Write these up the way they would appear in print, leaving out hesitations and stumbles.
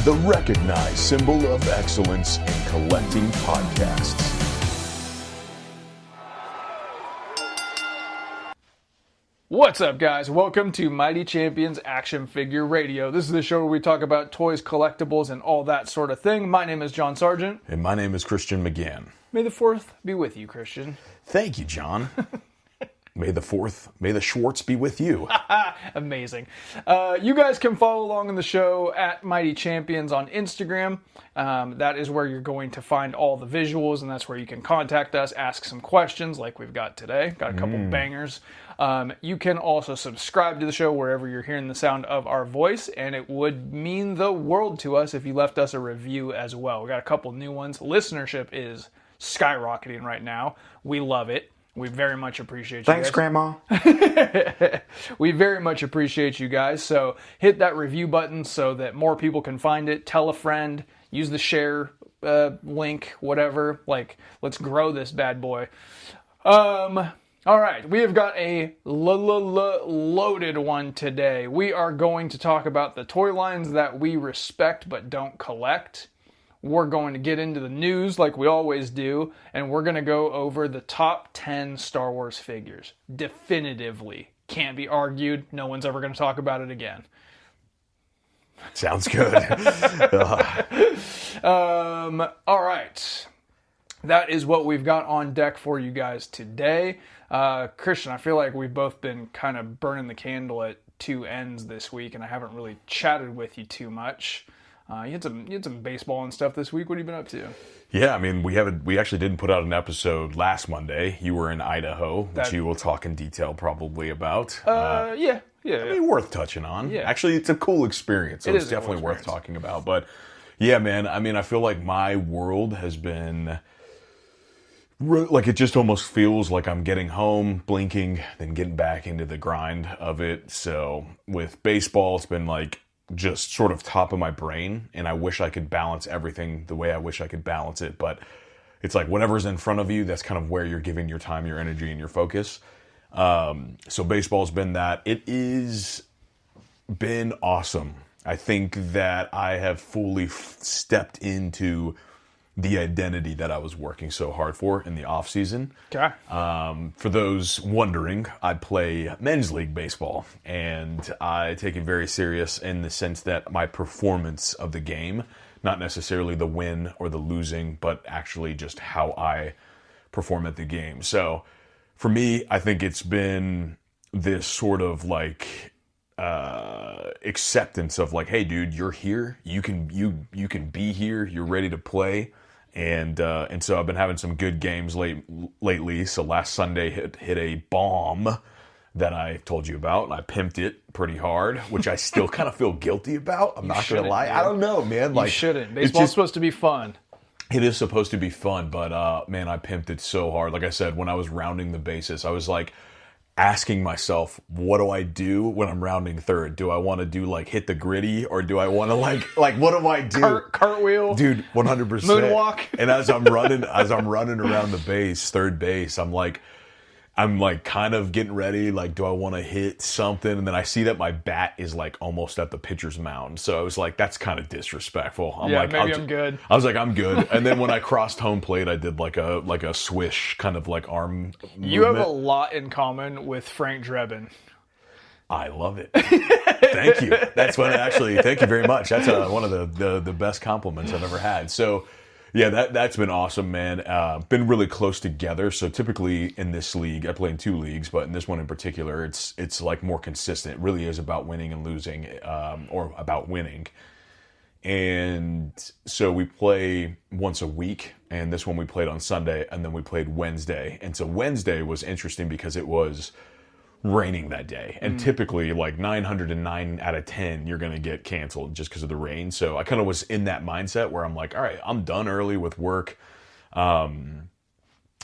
the recognized symbol of excellence in collecting podcasts. What's up, guys? Welcome to Mighty Champions Action Figure Radio. This is the show where we talk about toys, collectibles, and all that sort of thing. My name is John Sargent. And my name is Christian McGann. May the 4th be with you, Christian. Thank you, John. May the Schwartz be with you. Amazing. You guys can follow along in the show at Mighty Champions on Instagram. That is where you're going to find all the visuals, and that's where you can contact us, ask some questions like we've got today. Got a couple bangers. You can also subscribe to the show wherever you're hearing the sound of our voice, and it would mean the world to us if you left us a review as well. We got a couple new ones. Listenership is skyrocketing right now. We love it. We very much appreciate you Thanks, guys. Grandma. We very much appreciate you guys. So hit that review button so that more people can find it. Tell a friend. Use the share link, whatever. Like, let's grow this bad boy. All right, we have got a loaded one today. We are going to talk about the toy lines that we respect but don't collect. We're going to get into the news like we always do, and we're going to go over the top 10 Star Wars figures. Definitively. Can't be argued. No one's ever going to talk about it again. Sounds good. All right. That is what we've got on deck for you guys today. Christian, I feel like we've both been kind of burning the candle at two ends this week, and I haven't really chatted with you too much. You had some baseball and stuff this week. What have you been up to? Yeah, I mean, we actually didn't put out an episode last Monday. You were in Idaho, which you will talk in detail probably about. Yeah. I mean, worth touching on. Yeah. Actually, it's a cool experience, so it's definitely worth talking about. But yeah, man, I mean, I feel like my world has been... like, it just almost feels like I'm getting home, blinking, then getting back into the grind of it. So with baseball, it's been like just sort of top of my brain, and I wish I could balance everything the way I wish I could balance it. But it's like whatever's in front of you, that's kind of where you're giving your time, your energy, and your focus. So baseball's been that. It is been awesome. I think that I have fully stepped into the identity that I was working so hard for in the off season. Okay. For those wondering, I play men's league baseball, and I take it very serious in the sense that my performance of the game, not necessarily the win or the losing, but actually just how I perform at the game. So for me, I think it's been this sort of like acceptance of like, hey dude, you're here, you can be here, you're ready to play. And so I've been having some good games lately. So last Sunday hit a bomb that I told you about, and I pimped it pretty hard, which I still kind of feel guilty about. I'm not gonna lie. Man. I don't know, man. Like, you shouldn't. Baseball's supposed to be fun. It is supposed to be fun, but man, I pimped it so hard. Like I said, when I was rounding the bases, I was like asking myself, what do I do when I'm rounding third? Do I want to do like hit the gritty, or do I want to like what do I do? Cartwheel, dude, 100%. Moonwalk. And as I'm running around the base, third base, I'm like kind of getting ready. Like, do I want to hit something? And then I see that my bat is like almost at the pitcher's mound. So I was like, that's kind of disrespectful. I'm good. I was like, I'm good. And then when I crossed home plate, I did like a swish kind of like arm movement. You have a lot in common with Frank Drebin. I love it. Thank you. That's what thank you very much. That's one of the best compliments I've ever had. So yeah, that's been awesome, man. Been really close together. So typically in this league, I play in two leagues, but in this one in particular, it's like more consistent. It really is about winning and losing, or about winning. And so we play once a week, and this one we played on Sunday, and then we played Wednesday. And so Wednesday was interesting because it was raining that day, and typically like 909 out of 10 you're gonna get canceled just because of the rain. So I kind of was in that mindset where I'm like, all right, I'm done early with work,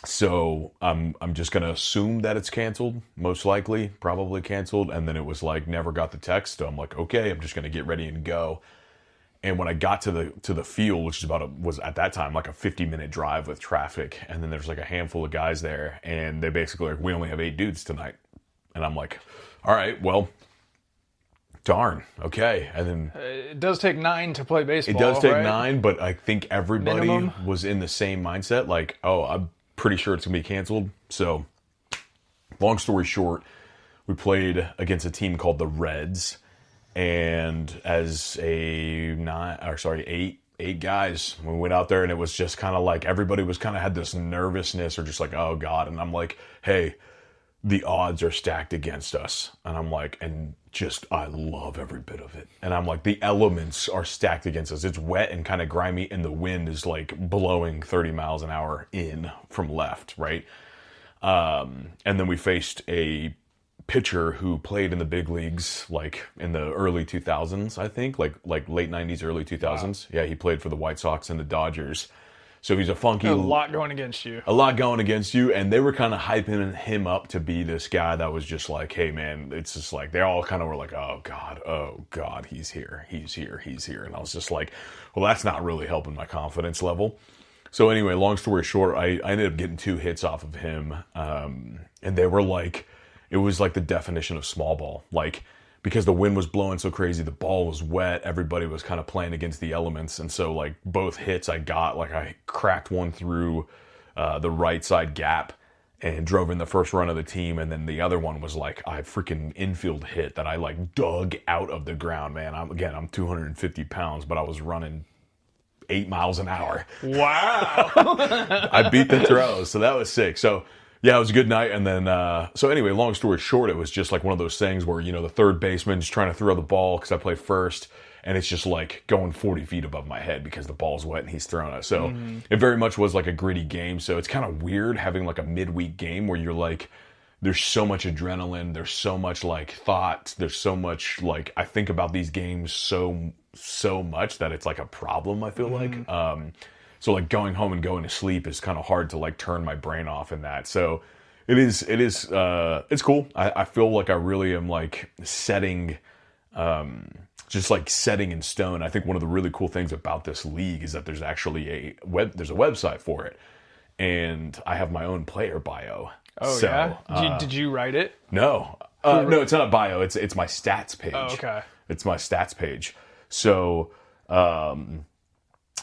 so I'm just gonna assume that it's canceled, most likely, probably canceled. And then it was like, never got the text, so I'm like, okay, I'm just gonna get ready and go. And when I got to the field, which was at that time like a 50-minute drive with traffic, and then there's like a handful of guys there, and they basically like, we only have 8 dudes tonight. And I'm like, all right, well, darn, okay. And then It does take 9 to play baseball. it does take right? 9, but I think everybody Minimum? was in the same mindset. Like, oh, I'm pretty sure it's going to be canceled. So, long story short, we played against a team called the Reds. And as eight guys, we went out there and it was just kind of like everybody was kind of had this nervousness or just like, oh God. And I'm like, hey, the odds are stacked against us. And I'm like, and just, I love every bit of it. And I'm like, the elements are stacked against us. It's wet and kind of grimy and the wind is like blowing 30 miles an hour in from left, right? And then we faced a pitcher who played in the big leagues like in the early 2000s, I think, like late 90s, early 2000s. Wow. Yeah, he played for the White Sox and the Dodgers. So he's a funky... A lot going against you. A lot going against you. And they were kind of hyping him up to be this guy that was just like, hey, man, it's just like, they all kind of were like, oh, God, he's here. And I was just like, well, that's not really helping my confidence level. So anyway, long story short, I ended up getting 2 hits off of him. And they were like... It was like the definition of small ball. Like, because the wind was blowing so crazy, the ball was wet, everybody was kind of playing against the elements. And so, like, both hits I got, like, I cracked one through the right side gap and drove in the first run of the team. And then the other one was, like, a freaking infield hit that I, like, dug out of the ground, man. I'm 250 pounds, but I was running 8 miles an hour. Wow. I beat the throws, so that was sick. So... yeah, it was a good night. And then, so anyway, long story short, it was just like one of those things where, you know, the third baseman's trying to throw the ball because I played first, and it's just like going 40 feet above my head because the ball's wet and he's throwing it. So it very much was like a gritty game. So it's kind of weird having like a midweek game where you're like, there's so much adrenaline, there's so much like thought, there's so much like, I think about these games so much that it's like a problem, I feel like. So like going home and going to sleep is kind of hard to like turn my brain off in that. So it's cool. I feel like I really am like setting in stone. I think one of the really cool things about this league is that there's actually there's a website for it. And I have my own player bio. Oh, so, yeah? Did you write it? No. No, it's not a bio. It's my stats page. Oh, okay. It's my stats page. So,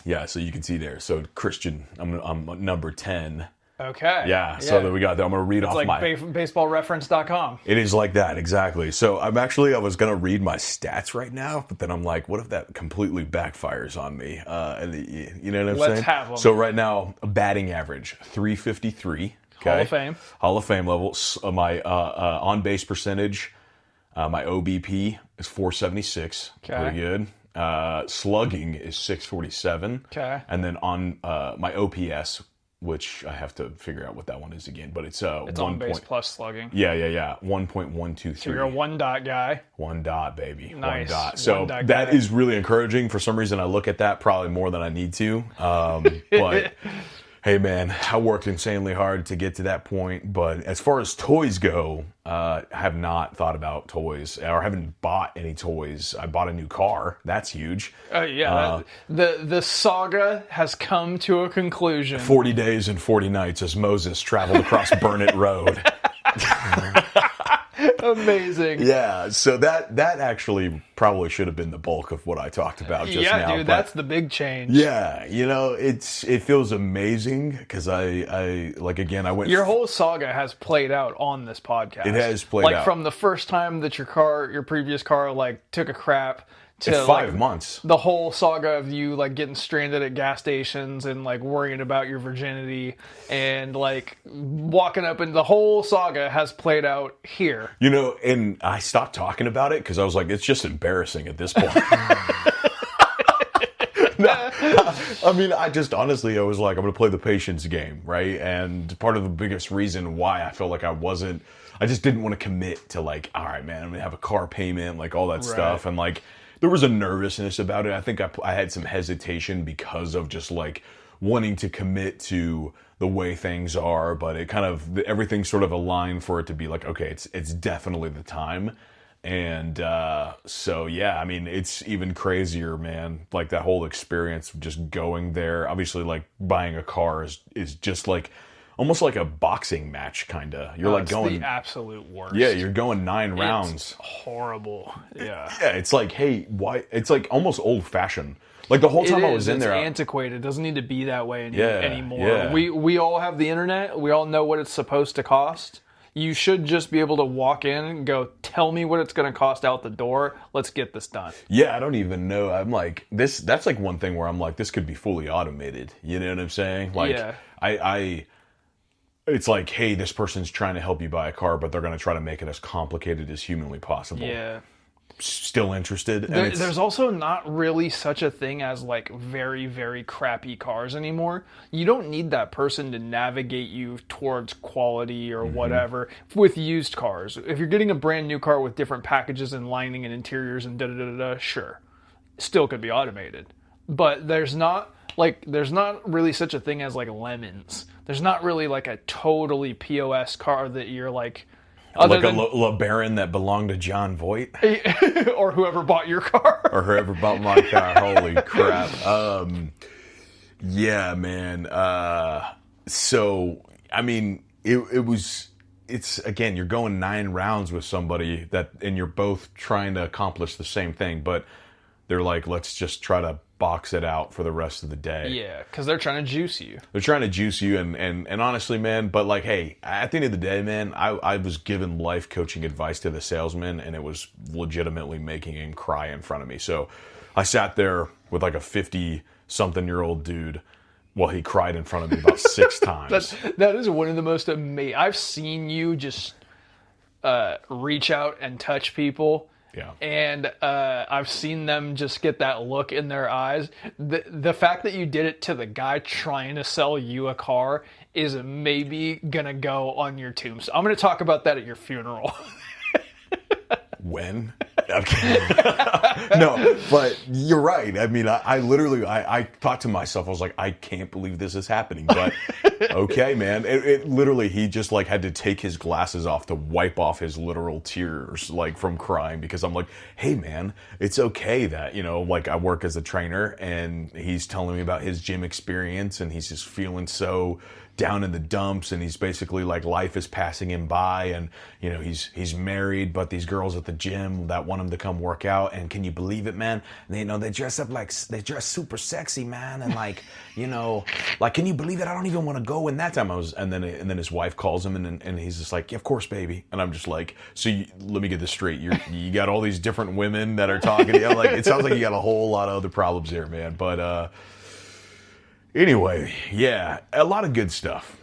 yeah, so you can see there. So Christian, I'm number 10. Okay. Yeah, so that we got there. I'm going to read off like baseballreference.com. It is like that, exactly. So I was going to read my stats right now, but then I'm like, what if that completely backfires on me? You know what I'm saying? Let's have them. So right now, batting average, 353. Okay? Hall of Fame. Hall of Fame level. My on-base percentage, my OBP is 476. Okay. Pretty good. Slugging is 647. Okay. And then on my OPS, which I have to figure out what that one is again, but it's on base plus slugging. Yeah. 1.123. So you're a 1 dot guy. 1 dot, baby. Nice. 1 dot. So that that is really encouraging. For some reason, I look at that probably more than I need to. But hey, man, I worked insanely hard to get to that point. But as far as toys go, I have not thought about toys or haven't bought any toys. I bought a new car. That's huge. The saga has come to a conclusion. 40 days and 40 nights as Moses traveled across Burnett Road. Amazing. Yeah, so that actually probably should have been the bulk of what I talked about just now. Yeah, dude, that's the big change. Yeah, you know, it feels amazing because I went... Your whole saga has played out on this podcast. It has played out. Like from the first time that your previous car, like took a crap to it's 5 months. The whole saga of you like getting stranded at gas stations and like worrying about your virginity and like walking up, and the whole saga has played out here. You know, and I stopped talking about it because I was like, it's just embarrassing at this point. I mean, I was like, I'm going to play the patience game, right? And part of the biggest reason why I felt like I just didn't want to commit to like, all right, man, I'm going to have a car payment, like all that stuff. And like, there was a nervousness about it. I think I had some hesitation because of just like wanting to commit to the way things are, but it kind of, everything sort of aligned for it to be like, okay, it's definitely the time. And so, yeah, I mean, it's even crazier, man. Like that whole experience of just going there. Obviously, like buying a car is just like almost like a boxing match, kind of. You're like It's going, the absolute worst. yeah, you're going 9 rounds. It's horrible. Yeah. Yeah, it's like, hey, why? It's like almost old fashioned. Like the whole time I was in there, It's antiquated. It doesn't need to be that way Yeah, anymore. yeah. We all have the internet. We all know what it's supposed to cost. You should just be able to walk in and go, tell me what it's going to cost out the door. Let's get this done. yeah, I don't even know. I'm like this. That's like one thing where I'm like, this could be fully automated. You know what I'm saying? Like, Yeah. It's like, hey, this person's trying to help you buy a car, but they're going to try to make it as complicated as humanly possible. Yeah. Still interested? And There's also not really such a thing as like very, very crappy cars anymore. You don't need that person to navigate you towards quality or whatever with used cars. If you're getting a brand new car with different packages and lining and interiors and da-da-da-da, sure. Still could be automated. But there's not really such a thing as like lemons. There's not really like a totally POS car that you're like... like a LeBaron that belonged to John Voight. or whoever bought your car. Or whoever bought my car. Holy crap. Yeah, man. So, I mean, it's again, you're going 9 rounds with somebody and you're both trying to accomplish the same thing, but they're like, let's just try to box it out for the rest of the day. Yeah, because they're trying to juice you. They're trying to juice you, and honestly, man, but like, hey, at the end of the day, man, I was giving life coaching advice to the salesman, and it was legitimately making him cry in front of me. So I sat there with like a 50-something-year-old dude while he cried in front of me about 6 times. That is one of the most amazing... I've seen you just reach out and touch people. Yeah. And I've seen them just get that look in their eyes. The fact that you did it to the guy trying to sell you a car is maybe going to go on your tombstone. I'm going to talk about that at your funeral. When? No, but you're right. I mean, I literally thought to myself, I was like, I can't believe this is happening. But okay, man. It literally, he just like had to take his glasses off to wipe off his literal tears, like from crying, because I'm like, hey, man, it's okay that, like I work as a trainer and he's telling me about his gym experience and he's just feeling so down in the dumps, and he's basically like life is passing him by, and he's married, but these girls at the gym that want him to come work out, and can you believe it, man? And, they dress up like they dress super sexy, man, and like like, can you believe it? I don't even want to go. And that time and then his wife calls him, and he's just like, yeah, of course, baby. And I'm just like, so let me get this straight. You got all these different women that are talking to you. Like, it sounds like you got a whole lot of other problems here, man. But anyway, yeah, a lot of good stuff.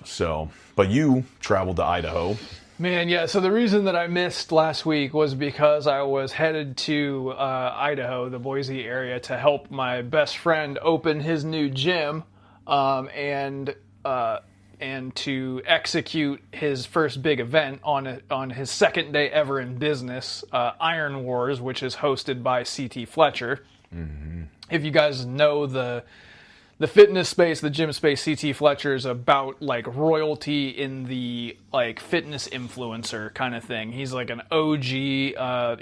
So, but you traveled to Idaho. Man, yeah, so the reason that I missed last week was because I was headed to Idaho, the Boise area, to help my best friend open his new gym, and to execute his first big event on his second day ever in business, Iron Wars, which is hosted by CT Fletcher. Mm-hmm. If you guys know the fitness space, the gym space, CT Fletcher is about like royalty in the like fitness influencer kind of thing. He's like an OG.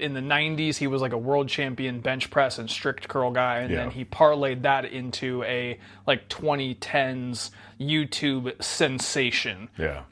In the 90s, he was like a world champion bench press and strict curl guy. And then he parlayed that into a like 2010s YouTube sensation. Yeah.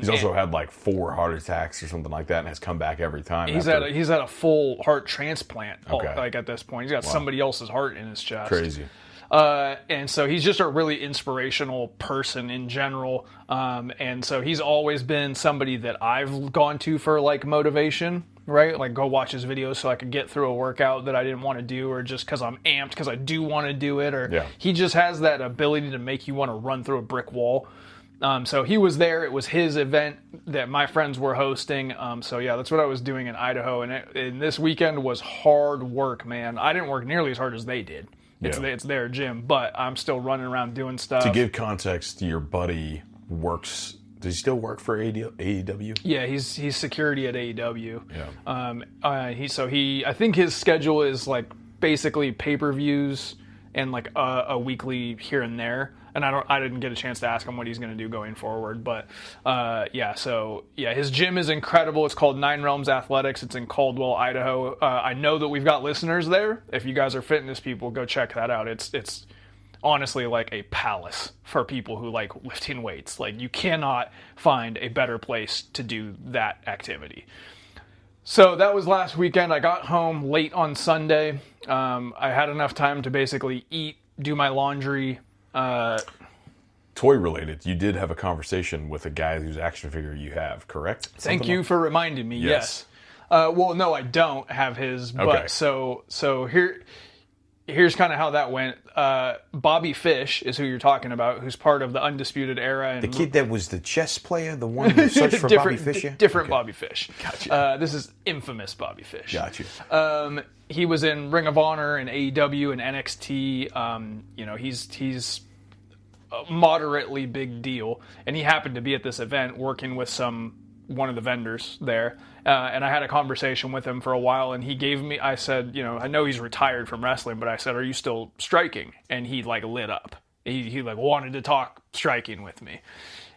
He's also had like 4 heart attacks or something like that, and has come back every time. He's had a full heart transplant. Okay. Like at this point, he's got somebody else's heart in his chest. Crazy. And so he's just a really inspirational person in general. And so he's always been somebody that I've gone to for like motivation, right? Like go watch his videos so I could get through a workout that I didn't want to do, or just because I'm amped because I do want to do it. Or he just has that ability to make you want to run through a brick wall. So he was there. It was his event that my friends were hosting. So yeah, that's what I was doing in Idaho. And this weekend was hard work, man. I didn't work nearly as hard as they did. It's their gym, but I'm still running around doing stuff. To give context, your buddy works. Does he still work for AEW? Yeah, he's security at AEW. Yeah. I think his schedule is like basically pay-per-views and like a weekly here and there. And I didn't get a chance to ask him what he's going to do going forward, but his gym is incredible. It's called Nine Realms Athletics. It's in Caldwell, Idaho. I know that we've got listeners there. If you guys are fitness people, go check that out. It's honestly like a palace for people who like lifting weights. Like you cannot find a better place to do that activity. So that was last weekend. I got home late on Sunday. I had enough time to basically eat, do my laundry. Toy related, you did have a conversation with a guy whose action figure you have, correct? Thank you for reminding me. Yes. Well, no, I don't have his. But Okay. so here's kind of how that went. Bobby Fish is who you're talking about, who's part of the Undisputed Era. And The kid that was the chess player, the one who searched for Bobby Fischer? Different Bobby Fish. Gotcha. This is infamous Bobby Fish. Gotcha. He was in Ring of Honor and AEW and NXT. You know, he's a moderately big deal, and he happened to be at this event working with one of the vendors there. And I had a conversation with him for a while, and he gave me, I said, you know, I know he's retired from wrestling, but I said, are you still striking? And he like lit up. He like wanted to talk striking with me.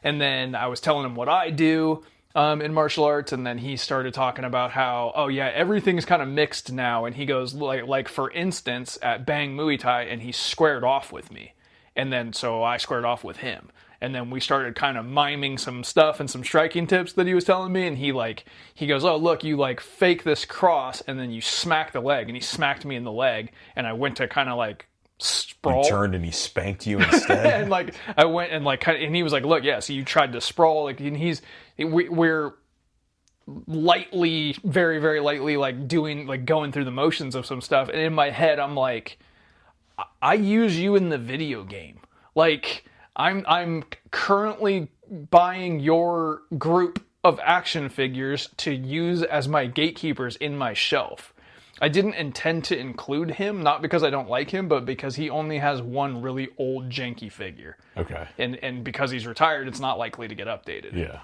And then I was telling him what I do in martial arts, and then he started talking about how, oh yeah, everything's kind of mixed now. And he goes like for instance at Bang Muay Thai, and he squared off with me. And then so I squared off with him. And then we started kind of miming some stuff and some striking tips that he was telling me. And he goes, oh, look, you like fake this cross and then you smack the leg. And he smacked me in the leg. And I went to kind of like sprawl. He turned and he spanked you instead. And like I went and like, and he was like, look, yeah, so you tried to sprawl. Like, and we're lightly, very, very lightly like going through the motions of some stuff. And in my head, I'm like, I use you in the video game. Like, I'm currently buying your group of action figures to use as my gatekeepers in my shelf. I didn't intend to include him, not because I don't like him, but because he only has one really old janky figure. Okay. And because he's retired, it's not likely to get updated. Yeah.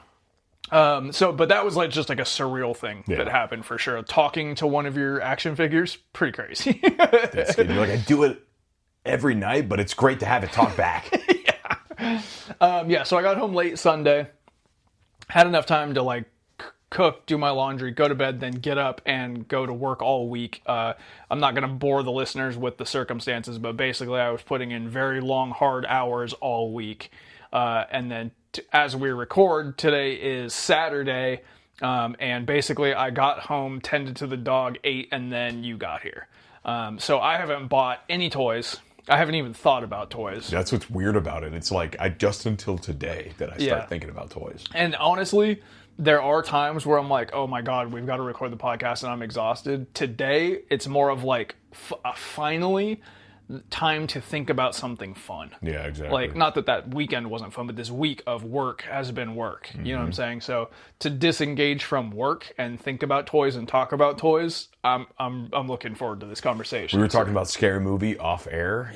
But that was like just like a surreal thing that happened for sure. Talking to one of your action figures, pretty crazy. That's good. You're like, I do it every night, but it's great to have it talk back. So I got home late Sunday, had enough time to like cook, do my laundry, go to bed, then get up and go to work all week. I'm not going to bore the listeners with the circumstances, but basically I was putting in very long, hard hours all week. And then as we record, today is Saturday. And basically I got home, tended to the dog, ate, and then you got here. So I haven't bought any toys. I haven't even thought about toys. That's what's weird about it. It's like just until today that I start thinking about toys. And honestly, there are times where I'm like, oh my God, we've got to record the podcast and I'm exhausted. Today, it's more of like, finally, time to think about something fun. Yeah, exactly. Like, not that weekend wasn't fun, but this week of work has been work. You know what I'm saying? So to disengage from work and think about toys and talk about toys, I'm looking forward to this conversation. We were talking about Scary Movie off air.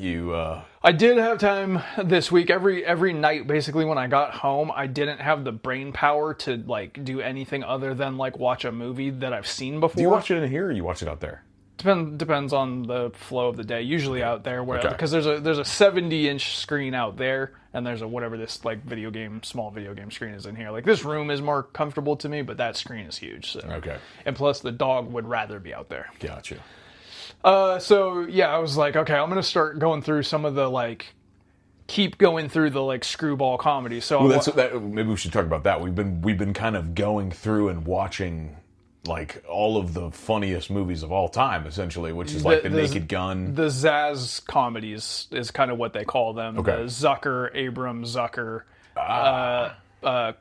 I did have time this week. Every night, basically, when I got home, I didn't have the brain power to like do anything other than like watch a movie that I've seen before. Do you watch it in here or you watch it out there? Depends on the flow of the day. Usually out there, because there's a 70-inch screen out there, and there's a whatever this like small video game screen is in here. Like this room is more comfortable to me, but that screen is huge. So. Okay. And plus, the dog would rather be out there. Gotcha. So yeah, I was like, okay, I'm gonna start going through some of the like. Keep going through the like screwball comedy. So maybe we should talk about that. We've been kind of going through and watching like all of the funniest movies of all time, essentially, which is like the Naked Gun. The Zaz comedies is kind of what they call them. Okay. The Zucker, Abram Zucker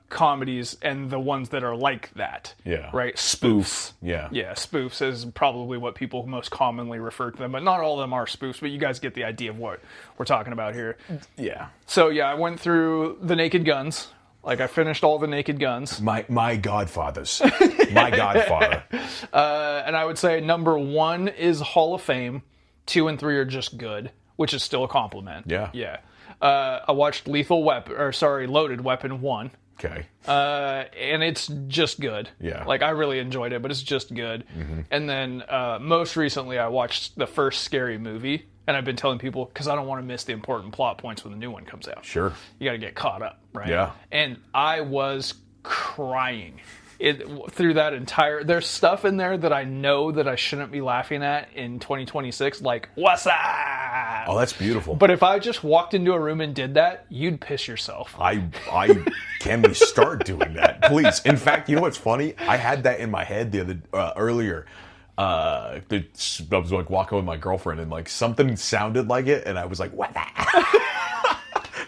comedies, and the ones that are like that. Yeah. Right? Spoofs. Yeah. Yeah, spoofs is probably what people most commonly refer to them, but not all of them are spoofs, but you guys get the idea of what we're talking about here. Yeah. So yeah, I went through the Naked Guns. Like, I finished all the Naked Guns. My godfathers. My godfather. And I would say number 1 is Hall of Fame. 2 and 3 are just good, which is still a compliment. Yeah. Yeah. I watched Loaded Weapon 1. Okay. And it's just good. Yeah. Like, I really enjoyed it, but it's just good. Mm-hmm. And then most recently, I watched the first Scary Movie. And I've been telling people, because I don't want to miss the important plot points when the new one comes out. Sure. You got to get caught up, right? Yeah. And I was crying through that entire, there's stuff in there that I know that I shouldn't be laughing at in 2026, like what's that? Oh, that's beautiful. But if I just walked into a room and did that, you'd piss yourself. I can we start doing that, please? In fact, you know what's funny? I had that in my head earlier. I was like walking with my girlfriend and like something sounded like it, and I was like, "What?"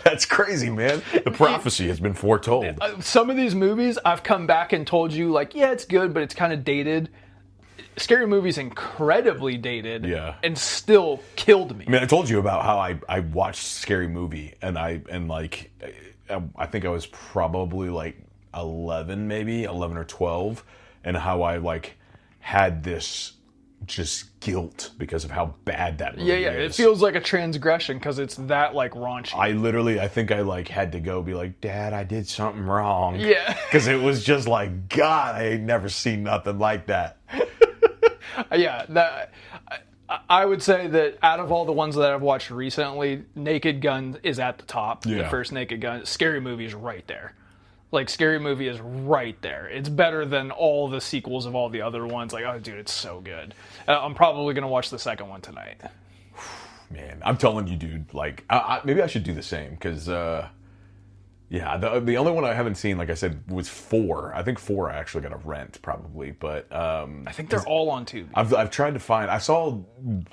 That's crazy, man. The prophecy has been foretold. Some of these movies, I've come back and told you, like, yeah, it's good, but it's kind of dated. Scary Movie's incredibly dated, Yeah. and still killed me. I mean, I told you about how I watched Scary Movie, and I think I was probably like 11 or 12, and how I like had this just guilt because of how bad that movie Yeah, is. it feels like a transgression because it's that like raunchy. I think I like had to go be like, Dad, I did something wrong. Yeah. Because it was just like, God, I ain't never seen nothing like that. Yeah, I would say that out of all the ones that I've watched recently, Naked Gun is at the top. The Yeah. first Naked Gun. Scary Movie is right there. Like, Scary Movie is right there. It's better than all the sequels of all the other ones. Like, oh, dude, it's so good. I'm probably going to watch the second one tonight. Man, I'm telling you, dude, like, maybe I should do the same, because, yeah, the only one I haven't seen, like I said, was 4. I think 4 I actually got to rent, probably, but... I think they're all on Tubi. I've tried to find... I saw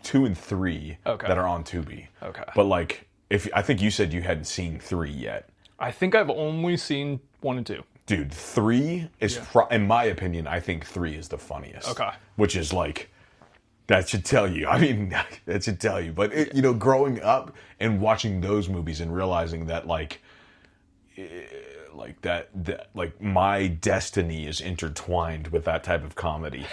2 and 3 Okay. that are on Tubi. Okay. But, like, I think you said you hadn't seen 3 yet. I think I've only seen 1 and 2. Dude, 3 is, in my opinion, I think 3 is the funniest. Okay. Which is like, that should tell you. I mean, that should tell you. But, growing up and watching those movies and realizing that, like my destiny is intertwined with that type of comedy.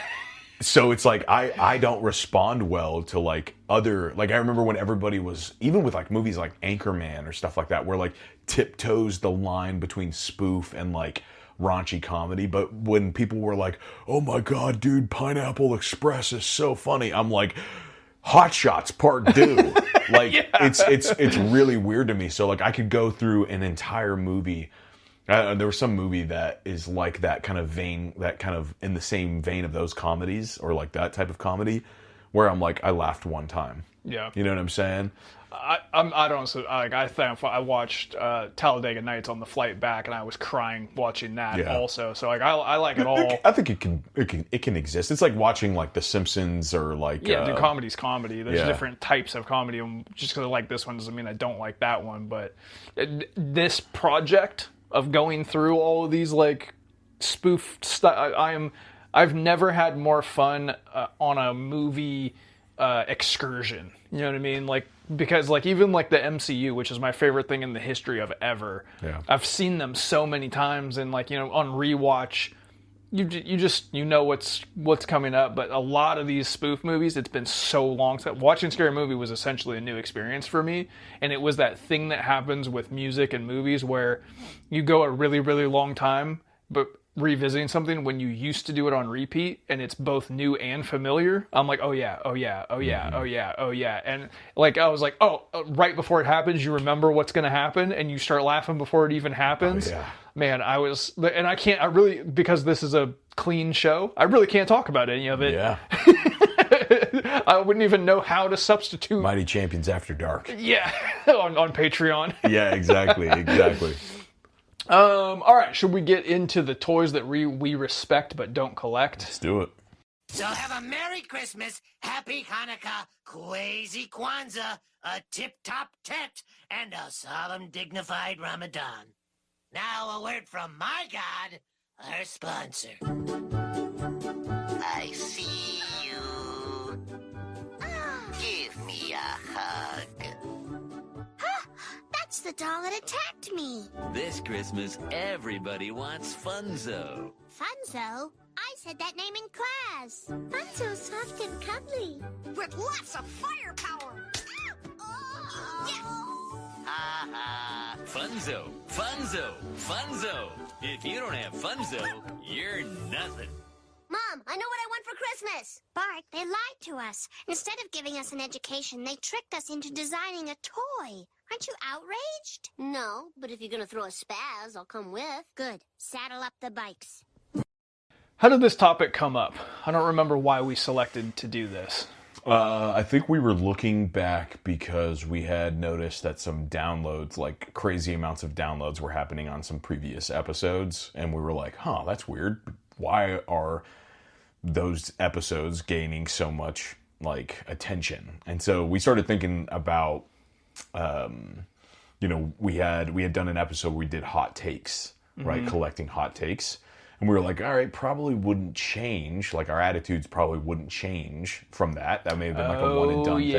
So it's like, I don't respond well to like other, like I remember when everybody was, even with like movies like Anchorman or stuff like that, where like tiptoes the line between spoof and like raunchy comedy. But when people were like, oh my God, dude, Pineapple Express is so funny. I'm like, Hot Shots Part 2. Like, it's really weird to me. So like I could go through an entire movie. There was some movie that is like that kind of vein, that kind of in the same vein of those comedies, or like that type of comedy, where I'm like, I laughed one time. Yeah. You know what I'm saying? I watched Talladega Nights on the flight back, and I was crying watching that also. So like I like it all. I think it can exist. It's like watching like The Simpsons or like dude, comedy's comedy. There's yeah. different types of comedy, and just because I like this one doesn't mean I don't like that one. But this project of going through all of these like spoof stuff, I've never had more fun on a movie excursion. You know what I mean? Like, because like even like the MCU, which is my favorite thing in the history of ever, I've seen them so many times, and like, on rewatch, you just know what's coming up. But a lot of these spoof movies, it's been so long. Watching Scary Movie was essentially a new experience for me, and it was that thing that happens with music and movies where you go a really, really long time, but revisiting something when you used to do it on repeat, and it's both new and familiar. I'm like, oh yeah, and like I was like, right before it happens, you remember what's going to happen, and you start laughing before it even happens. Oh, yeah. Man, I really, because this is a clean show, I really can't talk about any of it. Yeah. I wouldn't even know how to substitute. Mighty Champions After Dark. Yeah, on Patreon. Yeah, exactly. All right, should we get into the toys that we respect but don't collect? Let's do it. So have a Merry Christmas, Happy Hanukkah, Kwezi Kwanzaa, a tip-top tet, and a solemn, dignified Ramadan. Now a word from my God, our sponsor. I see you. Give me a hug. That's the doll that attacked me. This Christmas, everybody wants Funzo. Funzo? I said that name in class. Funzo's soft and cuddly. With lots of firepower. Yes! Ha ha! Funzo! Funzo! Funzo! If you don't have Funzo, you're nothing. Mom, I know what I want for Christmas. Bart, they lied to us. Instead of giving us an education, they tricked us into designing a toy. Aren't you outraged? No, but if you're gonna throw a spaz, I'll come with. Good. Saddle up the bikes. How did this topic come up? I don't remember why we selected to do this. I think we were looking back because we had noticed that some downloads, like crazy amounts of downloads, were happening on some previous episodes, and we were like, "Huh, that's weird. Why are those episodes gaining so much like attention?" And so we started thinking about, we had done an episode where we did hot takes, right, collecting hot takes. And we were like, all right, probably wouldn't change. Like, our attitudes probably wouldn't change from that. That may have been like a one and done thing.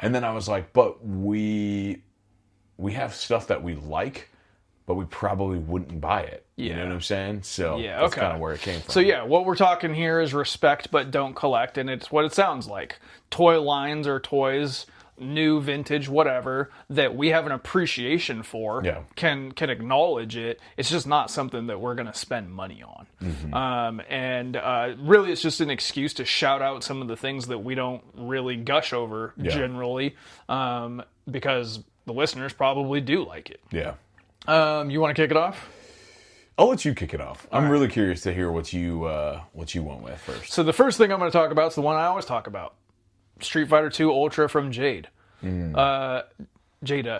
And then I was like, but we have stuff that we like, but we probably wouldn't buy it. You know what I'm saying? So that's kind of where it came from. So yeah, what we're talking here is respect but don't collect, and it's what it sounds like. Toy lines or toys, new, vintage, whatever, that we have an appreciation for, can acknowledge it. It's just not something that we're going to spend money on. Really, it's just an excuse to shout out some of the things that we don't really gush over generally, because the listeners probably do like it. Yeah. You want to kick it off? I'll let you kick it off. I'm really curious to hear what you went with first. So the first thing I'm going to talk about is the one I always talk about. Street Fighter 2 Ultra from Jade. Jada.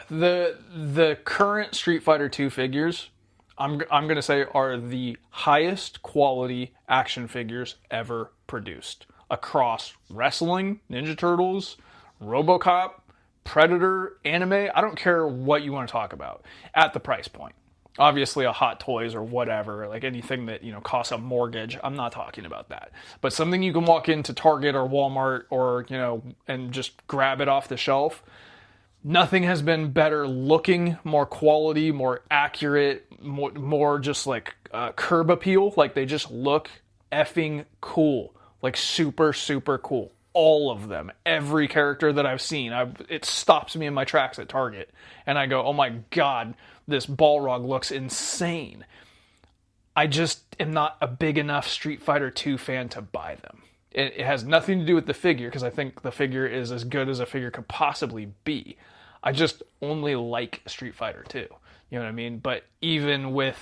The current Street Fighter 2 figures, I'm going to say, are the highest quality action figures ever produced across wrestling, Ninja Turtles, RoboCop, Predator, anime. I don't care what you want to talk about at the price point. Obviously, a Hot Toys or whatever, like anything that, costs a mortgage, I'm not talking about that. But something you can walk into Target or Walmart or, and just grab it off the shelf. Nothing has been better looking, more quality, more accurate, more just like curb appeal. Like, they just look effing cool. Like, super, super cool. All of them, every character that I've seen, it stops me in my tracks at Target. And I go, oh my God, this Balrog looks insane. I just am not a big enough Street Fighter 2 fan to buy them. It has nothing to do with the figure, because I think the figure is as good as a figure could possibly be. I just only like Street Fighter 2. You know what I mean? But even with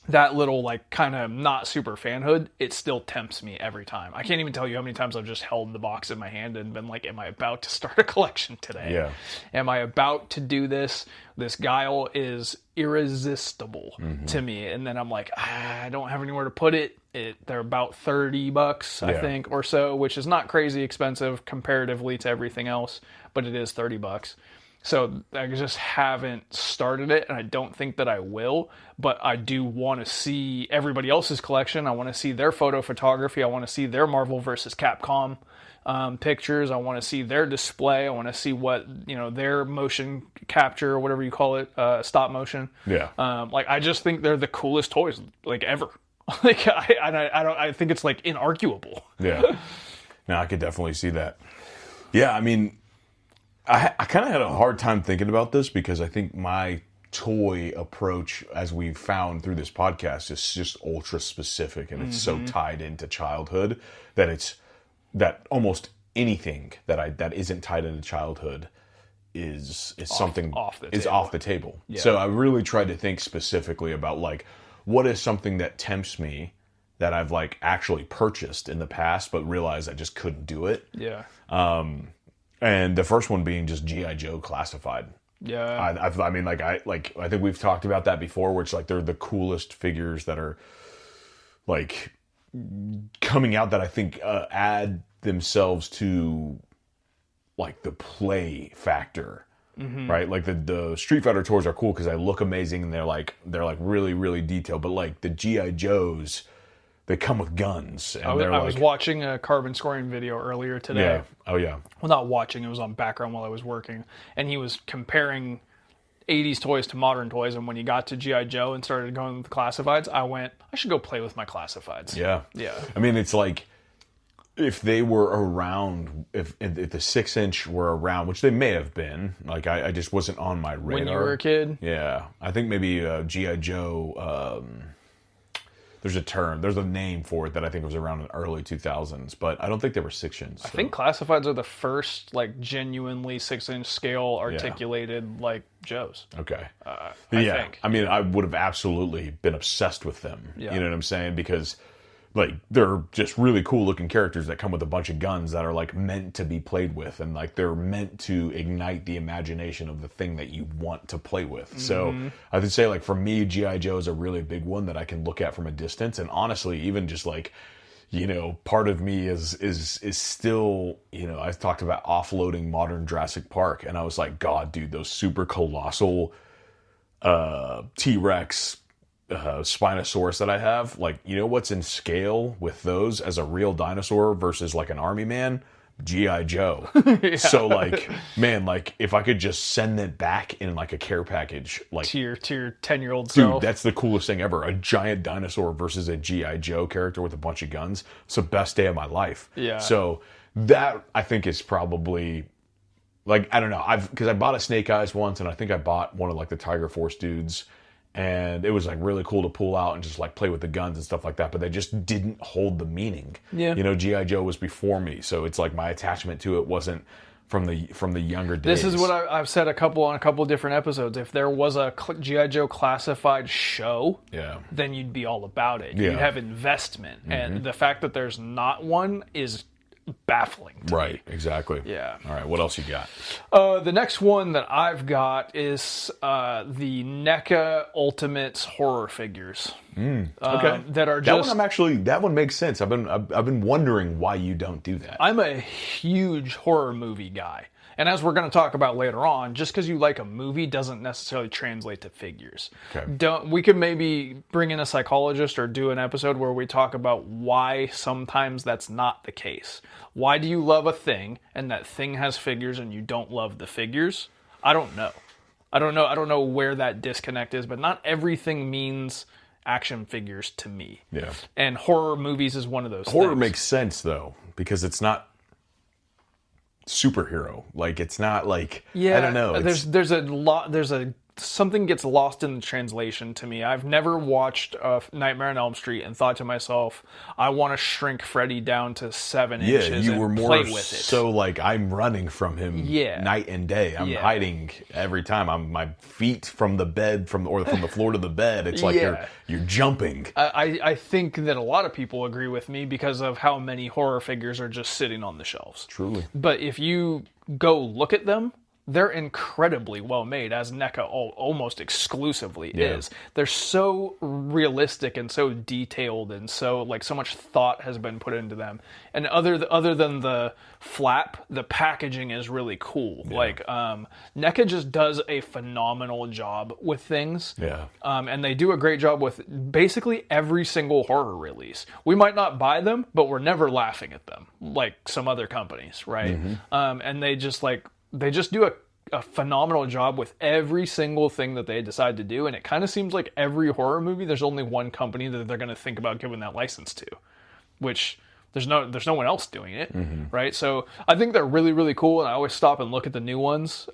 that little, like, kind of not super fanhood, it still tempts me every time. I can't even tell you how many times I've just held the box in my hand and been like, am I about to start a collection today? Yeah. Am I about to do this? This Guile is irresistible to me. And then I'm like, I don't have anywhere to put it. They're about $30, I think, or so, which is not crazy expensive comparatively to everything else, but it is $30. So I just haven't started it, and I don't think that I will, but I do want to see everybody else's collection. I want to see their photo photography. I want to see their Marvel vs. Capcom pictures. I want to see their display. I want to see what, their motion capture, or whatever you call it, stop motion. Yeah. I just think they're the coolest toys, like, ever. Like, I think it's, like, inarguable. Yeah. No, I could definitely see that. Yeah, I mean, I kind of had a hard time thinking about this, because I think my toy approach, as we've found through this podcast, is just ultra specific, and it's so tied into childhood that almost anything that isn't tied into childhood is something off the table. Yeah. So I really tried to think specifically about, like, what is something that tempts me that I've, like, actually purchased in the past but realized I just couldn't do it. Yeah. And the first one being just G.I. Joe Classified. Yeah. I think we've talked about that before, where it's like they're the coolest figures that are, like, coming out, that I think add themselves to, like, the play factor. Right? Like, the Street Fighter toys are cool because they look amazing, and they're like really, really detailed. But, like, the G.I. Joes, they come with guns. And I was watching a Carbon Scoring video earlier today. Yeah. Oh, yeah. Well, not watching. It was on background while I was working. And he was comparing 80s toys to modern toys. And when he got to G.I. Joe and started going with the classifieds, I went, I should go play with my classifieds. Yeah. Yeah. I mean, it's like, if they were around, if the 6-inch were around, which they may have been, like, I just wasn't on my radar. When you were a kid? Yeah. I think maybe G.I. Joe... there's a name for it that I think was around in the early 2000s, but I don't think they were 6-inch. So. I think classifieds are the first, like, genuinely 6-inch scale articulated, like, Joes. Okay. I think. I mean, I would have absolutely been obsessed with them. Yeah. You know what I'm saying? Because like they're just really cool looking characters that come with a bunch of guns that are like meant to be played with, and like they're meant to ignite the imagination of the thing that you want to play with. So I would say, like, for me, G.I. Joe is a really big one that I can look at from a distance. And honestly, even just like, you know, part of me is still, you know, I talked about offloading modern Jurassic Park, and I was like, God, dude, those super colossal T-Rex Spinosaurus that I have, like, you know what's in scale with those as a real dinosaur versus like an army man? G.I. Joe. So like, man, like if I could just send it back in like a care package, like to your 10-year-old dude, self. that's the coolest thing ever. A giant dinosaur versus a G.I. Joe character with a bunch of guns. It's the best day of my life. Yeah. So that I think is probably, like, I don't know. Because I bought a Snake Eyes once, and I think I bought one of like the Tiger Force dudes, and it was like really cool to pull out and just like play with the guns and stuff like that. But they just didn't hold the meaning. Yeah. You know, G.I. Joe was before me, so it's like my attachment to it wasn't from the younger days. This is what I've said on a couple different episodes. If there was a G.I. Joe classified show, Yeah. then you'd be all about it. Yeah. You'd have investment. And the fact that there's not one is baffling to me. Right, exactly. Yeah. All right, what else you got? The next one that I've got is the NECA Ultimates horror figures. Okay. That are That one makes sense. I've been wondering why you don't do that. I'm a huge horror movie guy. And as we're going to talk about later on, just because you like a movie doesn't necessarily translate to figures. Okay. We could maybe bring in a psychologist or do an episode where we talk about why sometimes that's not the case. Why do you love a thing and that thing has figures and you don't love the figures? I don't know. I don't know where that disconnect is, but not everything means action figures to me. Yeah. And horror movies is one of those Horror things. makes sense though, because it's not superhero. Like, it's not like, Yeah, I don't know. Something gets lost in the translation to me. I've never watched Nightmare on Elm Street and thought to myself, I want to shrink Freddy down to 7 inches you were and more play with it. so like, I'm running from him night and day. I'm hiding every time. My feet from the bed, from the floor to the bed. It's like you're jumping. I think that a lot of people agree with me because of how many horror figures are just sitting on the shelves. Truly. But if you go look at them, they're incredibly well made, as NECA almost exclusively is. They're so realistic and so detailed, and so much thought has been put into them. And other than the flap, the packaging is really cool. NECA just does a phenomenal job with things. Yeah. And they do a great job with basically every single horror release. We might not buy them, but we're never laughing at them like some other companies, right? And they just do a phenomenal job with every single thing that they decide to do, and it kind of seems like every horror movie, there's only one company that they're going to think about giving that license to, which there's no one else doing it, right? So I think they're really, really cool, and I always stop and look at the new ones.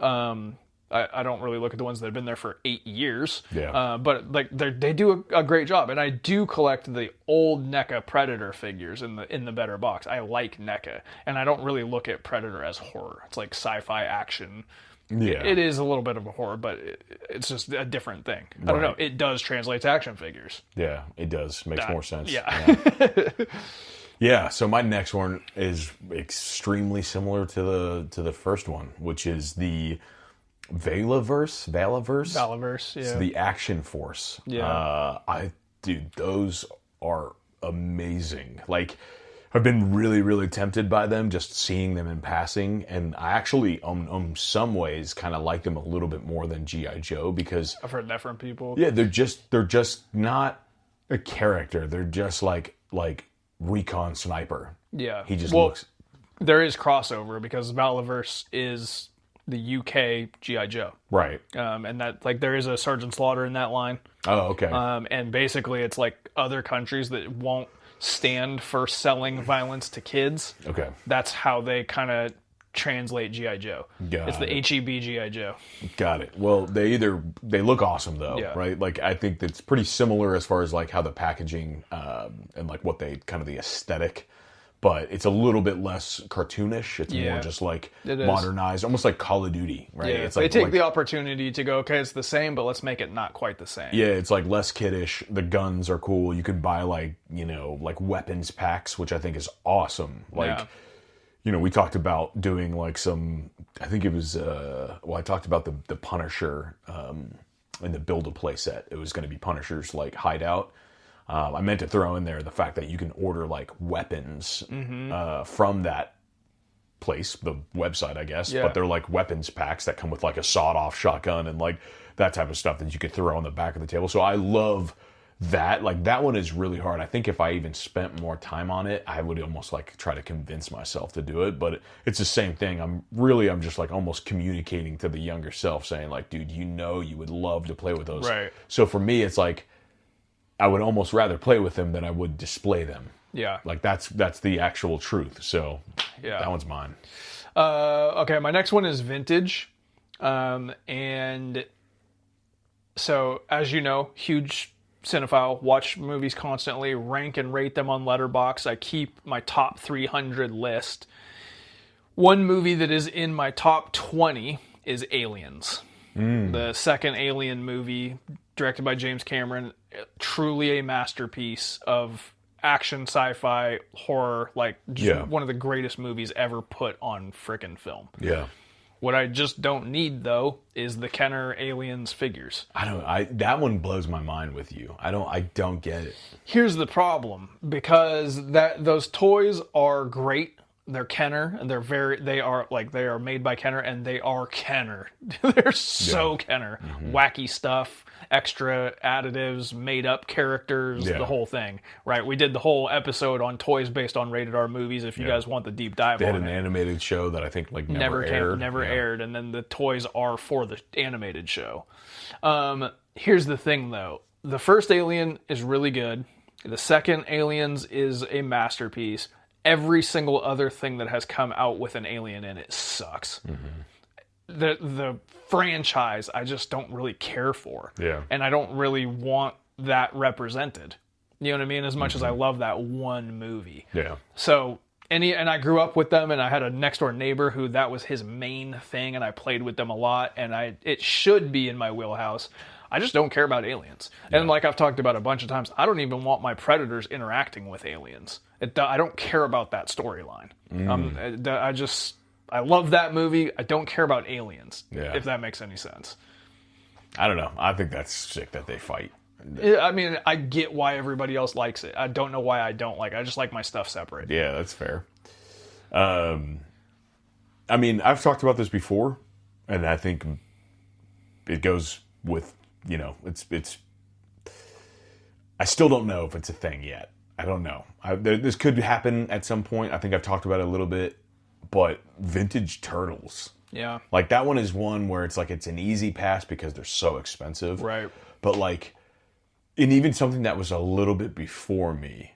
I don't really look at the ones that have been there for 8 years, but they do a great job, and I do collect the old NECA Predator figures in the better box. I like NECA, and I don't really look at Predator as horror. It's like sci-fi action. Yeah. It is a little bit of a horror, but it's just a different thing. I don't know. It does translate to action figures. Yeah, it does. Makes more sense. Yeah. Yeah, so my next one is extremely similar to the first one, which is the Valaverse, yeah. It's the Action Force. Yeah. Dude, those are amazing. Like, I've been really, really tempted by them, just seeing them in passing, and I actually, some ways, kind of like them a little bit more than G.I. Joe, because I've heard that from people. yeah, they're just not a character. They're just like recon sniper. Yeah. He just looks. There is crossover because Valaverse is the UK G.I. Joe. Right. And that, there is a Sergeant Slaughter in that line. Oh, okay. And basically it's like other countries that won't stand for selling violence to kids. Okay. That's how they kind of translate G.I. Joe. Got it's the it. HEB G.I. Joe. Got it. Well, they look awesome though, Yeah. right? Like, I think that's pretty similar as far as like how the packaging and like what they kind of the aesthetic. but it's a little bit less cartoonish. It's Yeah. more just like It is. modernized, almost like Call of Duty, right? Yeah, It's they like, take like- the opportunity to go, okay, it's the same, but let's make it not quite the same. yeah, it's like less kiddish. The guns are cool. You can buy like, you know, like weapons packs, which I think is awesome. Like, Yeah. you know, we talked about doing like some, I think it was, I talked about the Punisher in the Build-A-Play set. It was going to be Punisher's like hideout. I meant to throw in there the fact that you can order like weapons from that place, the website, I guess. Yeah. But they're like weapons packs that come with like a sawed-off shotgun and like that type of stuff that you could throw on the back of the table. So I love that. Like that one is really hard. I think if I even spent more time on it, I would almost like try to convince myself to do it. But it's the same thing. I'm just like almost communicating to the younger self, saying like, dude, you know, you would love to play with those. Right. So for me, it's like I would almost rather play with them than I would display them. Yeah. Like that's the actual truth. So Yeah. that one's mine. Okay, my next one is vintage. And so, as you know, huge cinephile, watch movies constantly, rank and rate them on Letterboxd. I keep my top 300 list. One movie that is in my top 20 is Aliens. The second Alien movie, directed by James Cameron, truly a masterpiece of action, sci-fi, horror, like just Yeah. one of the greatest movies ever put on frickin' film. Yeah. What I just don't need though is the Kenner Aliens figures. That one blows my mind with you. I don't get it. Here's the problem, because those toys are great. They're Kenner, and they are made by Kenner, and they are Kenner. They're so Kenner. Wacky stuff, extra additives, made up characters, Yeah. the whole thing. Right? We did the whole episode on toys based on rated R movies. If you guys want the deep dive They had on an it. animated show that I think like never aired. Yeah. aired, and then the toys are for the animated show. Here's the thing though. The first Alien is really good. The second Aliens is a masterpiece. Every single other thing that has come out with an alien in it sucks. The franchise I just don't really care for. Yeah. And I don't really want that represented. You know what I mean? As much as I love that one movie. Yeah. So and I grew up with them, and I had a next door neighbor who that was his main thing, and I played with them a lot, and it should be in my wheelhouse. I just don't care about aliens. And like I've talked about a bunch of times, I don't even want my predators interacting with aliens. I don't care about that storyline. I love that movie. I don't care about aliens, Yeah. if that makes any sense. I don't know. I think that's sick that they fight. I mean, I get why everybody else likes it. I don't know why I don't like it. I just like my stuff separate. Yeah, that's fair. I mean, I've talked about this before, and I think it goes with, you know, it's. I still don't know if it's a thing yet. I don't know. This could happen at some point. I think I've talked about it a little bit, but vintage turtles. Yeah. Like that one is one where it's like it's an easy pass because they're so expensive. Right. But like, and even something that was a little bit before me,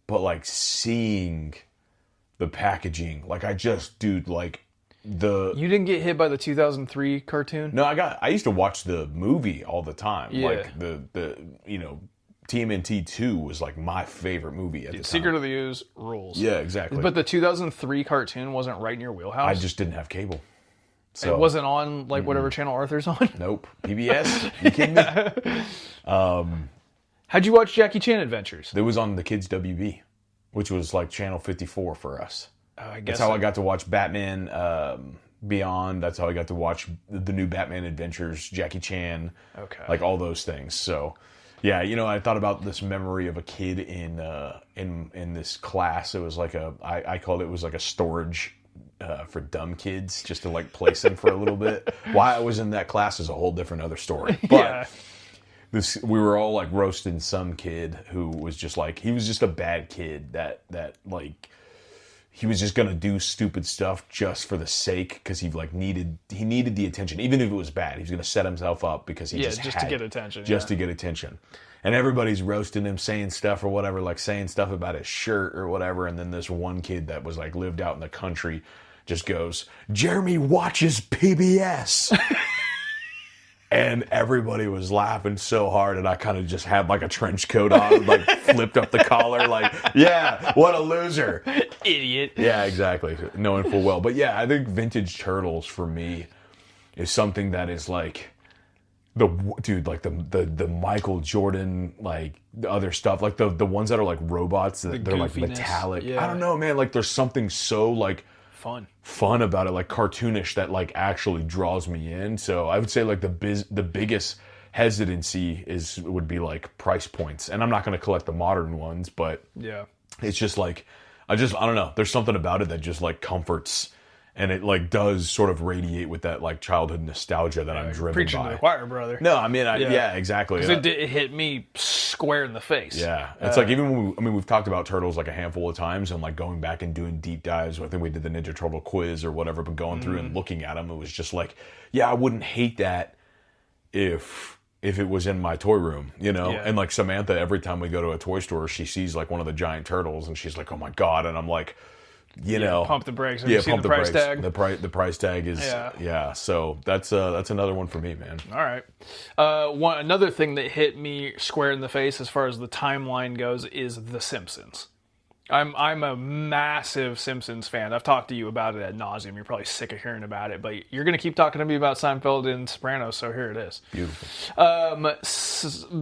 but like seeing the packaging, like You didn't get hit by the 2003 cartoon? no, I used to watch the movie all the time. Yeah. Like the TMNT 2 was like my favorite movie at the time. Secret of the Ooze rules. Yeah, exactly. But the 2003 cartoon wasn't right in your wheelhouse? I just didn't have cable. So It wasn't on like whatever channel Arthur's on? Nope. PBS? You kidding me? How'd you watch Jackie Chan Adventures? It was on the Kids WB, which was like channel 54 for us. I guess That's how I got to watch Batman Beyond. That's how I got to watch the new Batman Adventures, Jackie Chan, Okay. like all those things. So, yeah, you know, I thought about this memory of a kid in this class. It was like I called it was like a storage for dumb kids, just to like place them for a little bit. Why I was in that class is a whole different other story. But Yeah. we were all like roasting some kid who was just like, he was just a bad kid that like he was just gonna do stupid stuff just for the sake, because he needed the attention, even if it was bad. He was gonna set himself up because he just to had- get attention, just to get attention. And everybody's roasting him, saying stuff or whatever, like saying stuff about his shirt or whatever. And then this one kid that was like lived out in the country just goes, "Jeremy watches PBS." and everybody was laughing so hard, and I kind of just had like a trench coat on, like flipped up the collar, like, yeah, what a loser. Idiot. Yeah, exactly. Knowing full well. But yeah, I think vintage turtles for me is something that is like the Michael Jordan, like the other stuff, like the ones that are like robots, that they're like goofiness. metallic. Yeah. I don't know, man. Like there's something so like Fun about it, like cartoonish, that like actually draws me in. So I would say like the biggest hesitancy would be like price points, and I'm not going to collect the modern ones, but Yeah. it's just like I don't know. There's something about it that just like comforts, and it like does sort of radiate with that like childhood nostalgia that I'm driven Preaching to by. the choir, brother. No, I mean, yeah, exactly. 'Cause it hit me square in the face. Yeah, it's like even when we've talked about turtles like a handful of times, and like going back and doing deep dives. I think we did the Ninja Turtle quiz or whatever, but going through and looking at them, it was just like, yeah, I wouldn't hate that if it was in my toy room, you know? Yeah. And like Samantha, every time we go to a toy store, she sees like one of the giant turtles, and she's like, oh my God. And I'm like, you know, Pump the brakes. Have you seen the price tag? The price tag is yeah. So that's another one for me, man. All right. Another thing that hit me square in the face as far as the timeline goes is The Simpsons. I'm a massive Simpsons fan. I've talked to you about it ad nauseum. You're probably sick of hearing about it, but you're going to keep talking to me about Seinfeld and Sopranos, so here it is. Beautiful.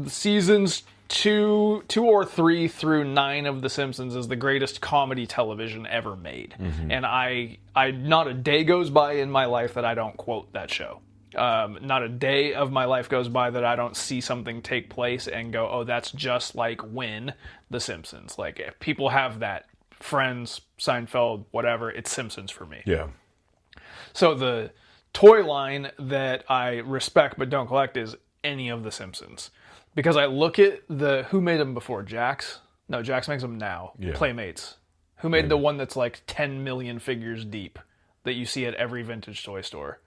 Seasons 2 or 3 through 9 of The Simpsons is the greatest comedy television ever made. And I not a day goes by in my life that I don't quote that show. Not a day of my life goes by that I don't see something take place and go, oh, that's just like when The Simpsons. Like, if people have that. Friends, Seinfeld, whatever, it's Simpsons for me. Yeah. So the toy line that I respect but don't collect is any of The Simpsons. Because I look at who made them before? Jax? No, Jax makes them now. Yeah. Playmates. Who made the one that's like 10 million figures deep that you see at every vintage toy store?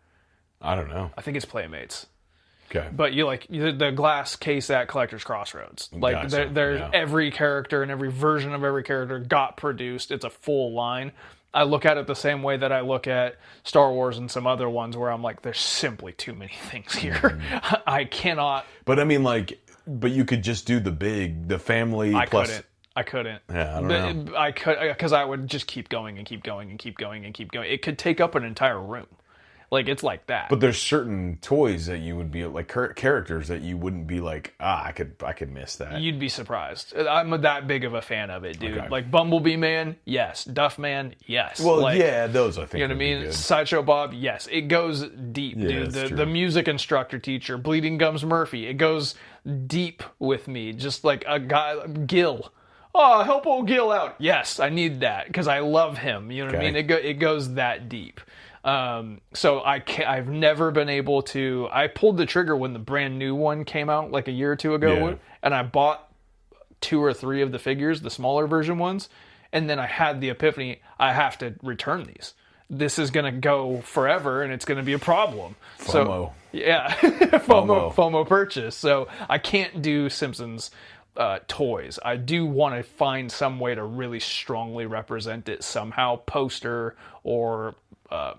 I don't know. I think it's Playmates. Okay. But you like the glass case at Collector's Crossroads. Like Gotcha, there's yeah. every character and every version of every character got produced. It's a full line. I look at it the same way that I look at Star Wars and some other ones where I'm like, there's simply too many things here. I cannot. But I mean, like, but you could just do the family plus. I couldn't. Yeah, I don't know. I could, because I would just keep going and keep going and keep going and keep going. It could take up an entire room. Like, it's like that. But there's certain toys that you would be like characters that you wouldn't be like, I could miss that. You'd be surprised. I'm that big of a fan of it, dude. Okay. Like Bumblebee Man, yes. Duff Man, yes. Well, like, yeah, those I think. You know what I would be mean? good. Sideshow Bob, yes. It goes deep, Yeah, dude. that's true. The music instructor teacher, Bleeding Gums Murphy, it goes deep with me. Just like a guy, Gil. Oh, help old Gil out. Yes, I need that because I love him. You know what I Okay. mean? It goes that deep. So I've never been able to. I pulled the trigger when the brand new one came out like a year or two ago, Yeah. and I bought 2 or 3 of the figures, the smaller version ones, and then I had the epiphany: I have to return these. This is going to go forever, and it's going to be a problem. FOMO. So, yeah, FOMO purchase. So I can't do Simpsons toys. I do want to find some way to really strongly represent it somehow, poster or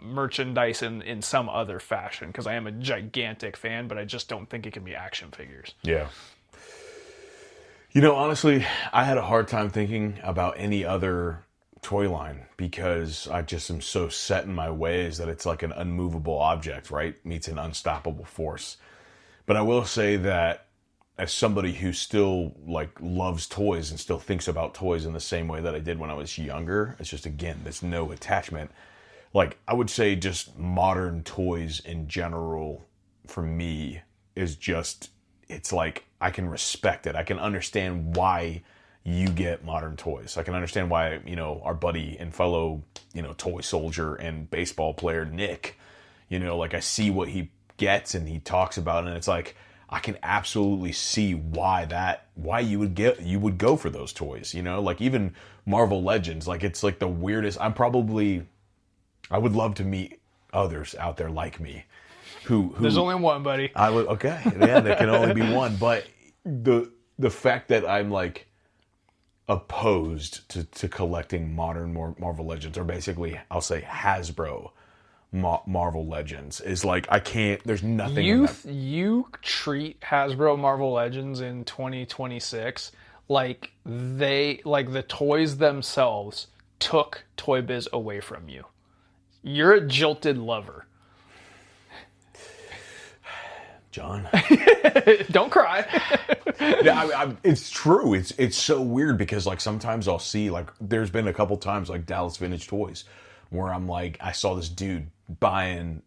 merchandise in some other fashion, because I am a gigantic fan, but I just don't think it can be action figures. Yeah. You know, honestly, I had a hard time thinking about any other toy line because I just am so set in my ways that it's like an unmovable object, right? Meets an unstoppable force. But I will say that as somebody who still like loves toys and still thinks about toys in the same way that I did when I was younger, it's just, again, there's no attachment. Like, I would say just modern toys in general, for me, is just, it's like, I can respect it. I can understand why you get modern toys. I can understand why, you know, our buddy and fellow, you know, toy soldier and baseball player, Nick, you know, like, I see what he gets and he talks about it, and it's like, I can absolutely see why you would go for those toys, you know? Like, even Marvel Legends, like, it's like the weirdest. I would love to meet others out there like me who There's only one, buddy. okay. Yeah, there can only be one. But the fact that I'm like opposed to collecting modern Marvel Legends, or basically I'll say Hasbro Marvel Legends. Is like I can't. There's nothing. You treat Hasbro Marvel Legends in 2026 like the toys themselves took Toy Biz away from you. You're a jilted lover. John. Don't cry. Yeah, it's true. It's so weird because like sometimes I'll see like there's been a couple times like Dallas Vintage Toys where I'm like I saw this dude buying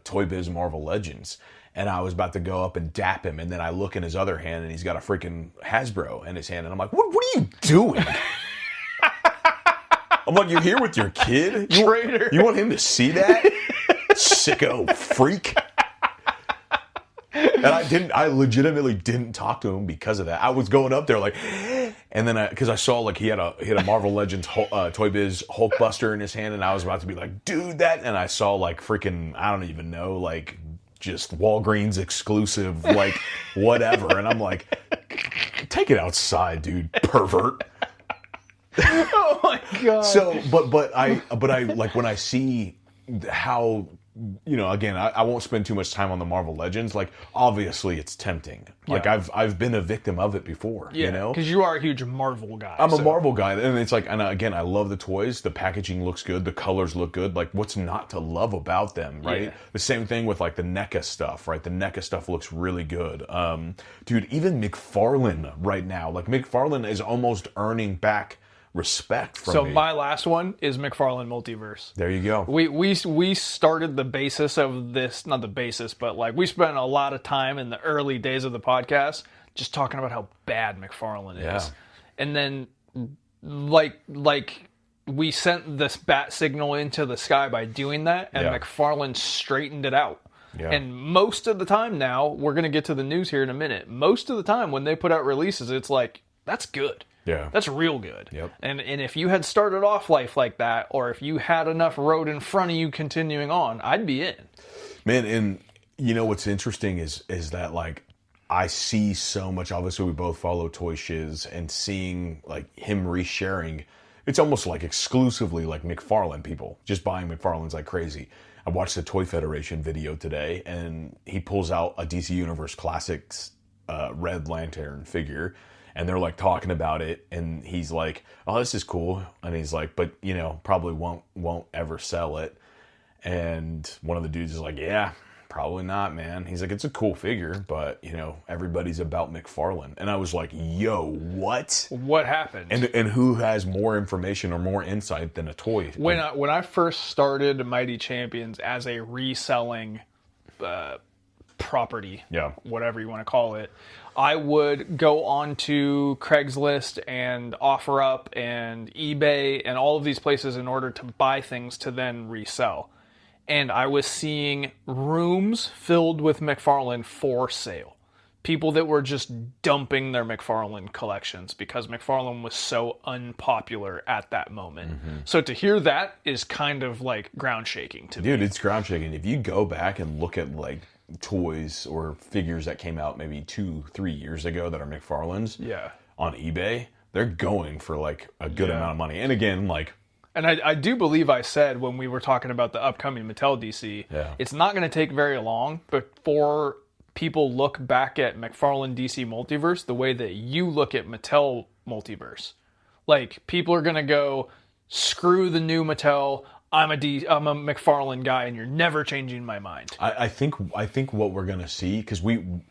Toy Biz Marvel Legends and I was about to go up and dap him and then I look in his other hand and he's got a freaking Hasbro in his hand and I'm like, what are you doing? I'm like, you're here with your kid? Traitor. You want him to see that? Sicko freak. And I legitimately didn't talk to him because of that. I was going up there like, and then because I saw like he had a Marvel Legends Toy Biz Hulkbuster in his hand, and I was about to be like, dude, that. And I saw like freaking I don't even know like just Walgreens exclusive like whatever, and I'm like, take it outside, dude, pervert. Oh my god. So, but I like when I see how. You know, again, I won't spend too much time on the Marvel Legends. Like, obviously, it's tempting. Like, I've been a victim of it before. Yeah, you know, because you are a huge Marvel guy. I'm a Marvel guy, and it's like, and again, I love the toys. The packaging looks good. The colors look good. Like, what's not to love about them, right? Yeah. The same thing with like the NECA stuff, right? The NECA stuff looks really good. Dude, even McFarlane right now, like McFarlane is almost earning back respect from So me. my last one is McFarlane Multiverse. There you go. We started the basis of this, not the basis, but like we spent a lot of time in the early days of the podcast just talking about how bad McFarlane is. Yeah. And then like we sent this bat signal into the sky by doing that, and Yeah. McFarlane straightened it out. Yeah. And most of the time now, we're going to get to the news here in a minute. Most of the time when they put out releases, it's like, that's good. Yeah. That's real good. Yep. And if you had started off life like that, or if you had enough road in front of you continuing on, I'd be in. Man, and you know what's interesting is that like I see so much. Obviously, we both follow Toy Shiz, and seeing like him resharing, it's almost like exclusively like McFarlane people just buying McFarlane's like crazy. I watched the Toy Federation video today, and he pulls out a DC Universe Classics Red Lantern figure. And they're like talking about it, and he's like, "Oh, this is cool," and he's like, "But you know, probably won't ever sell it." And one of the dudes is like, "Yeah, probably not, man." He's like, "It's a cool figure, but you know, everybody's about McFarlane." And I was like, "Yo, what? What happened? And who has more information or more insight than a toy?" When I first started Mighty Champions as a reselling property, Yeah. whatever you want to call it, I would go on to Craigslist and OfferUp and eBay and all of these places in order to buy things to then resell. And I was seeing rooms filled with McFarlane for sale. People that were just dumping their McFarlane collections because McFarlane was so unpopular at that moment. Mm-hmm. So to hear that is kind of like ground shaking to me. Dude, it's ground shaking. If you go back and look at like toys or figures that came out maybe 2-3 years ago that are McFarlane's Yeah. on eBay, they're going for like a good amount of money. And again, like, And I do believe I said when we were talking about the upcoming Mattel DC, it's not going to take very long before people look back at McFarlane DC Multiverse the way that you look at Mattel Multiverse. Like, people are going to go, screw the new Mattel, I'm a McFarlane guy, and you're never changing my mind. I think what we're gonna see, because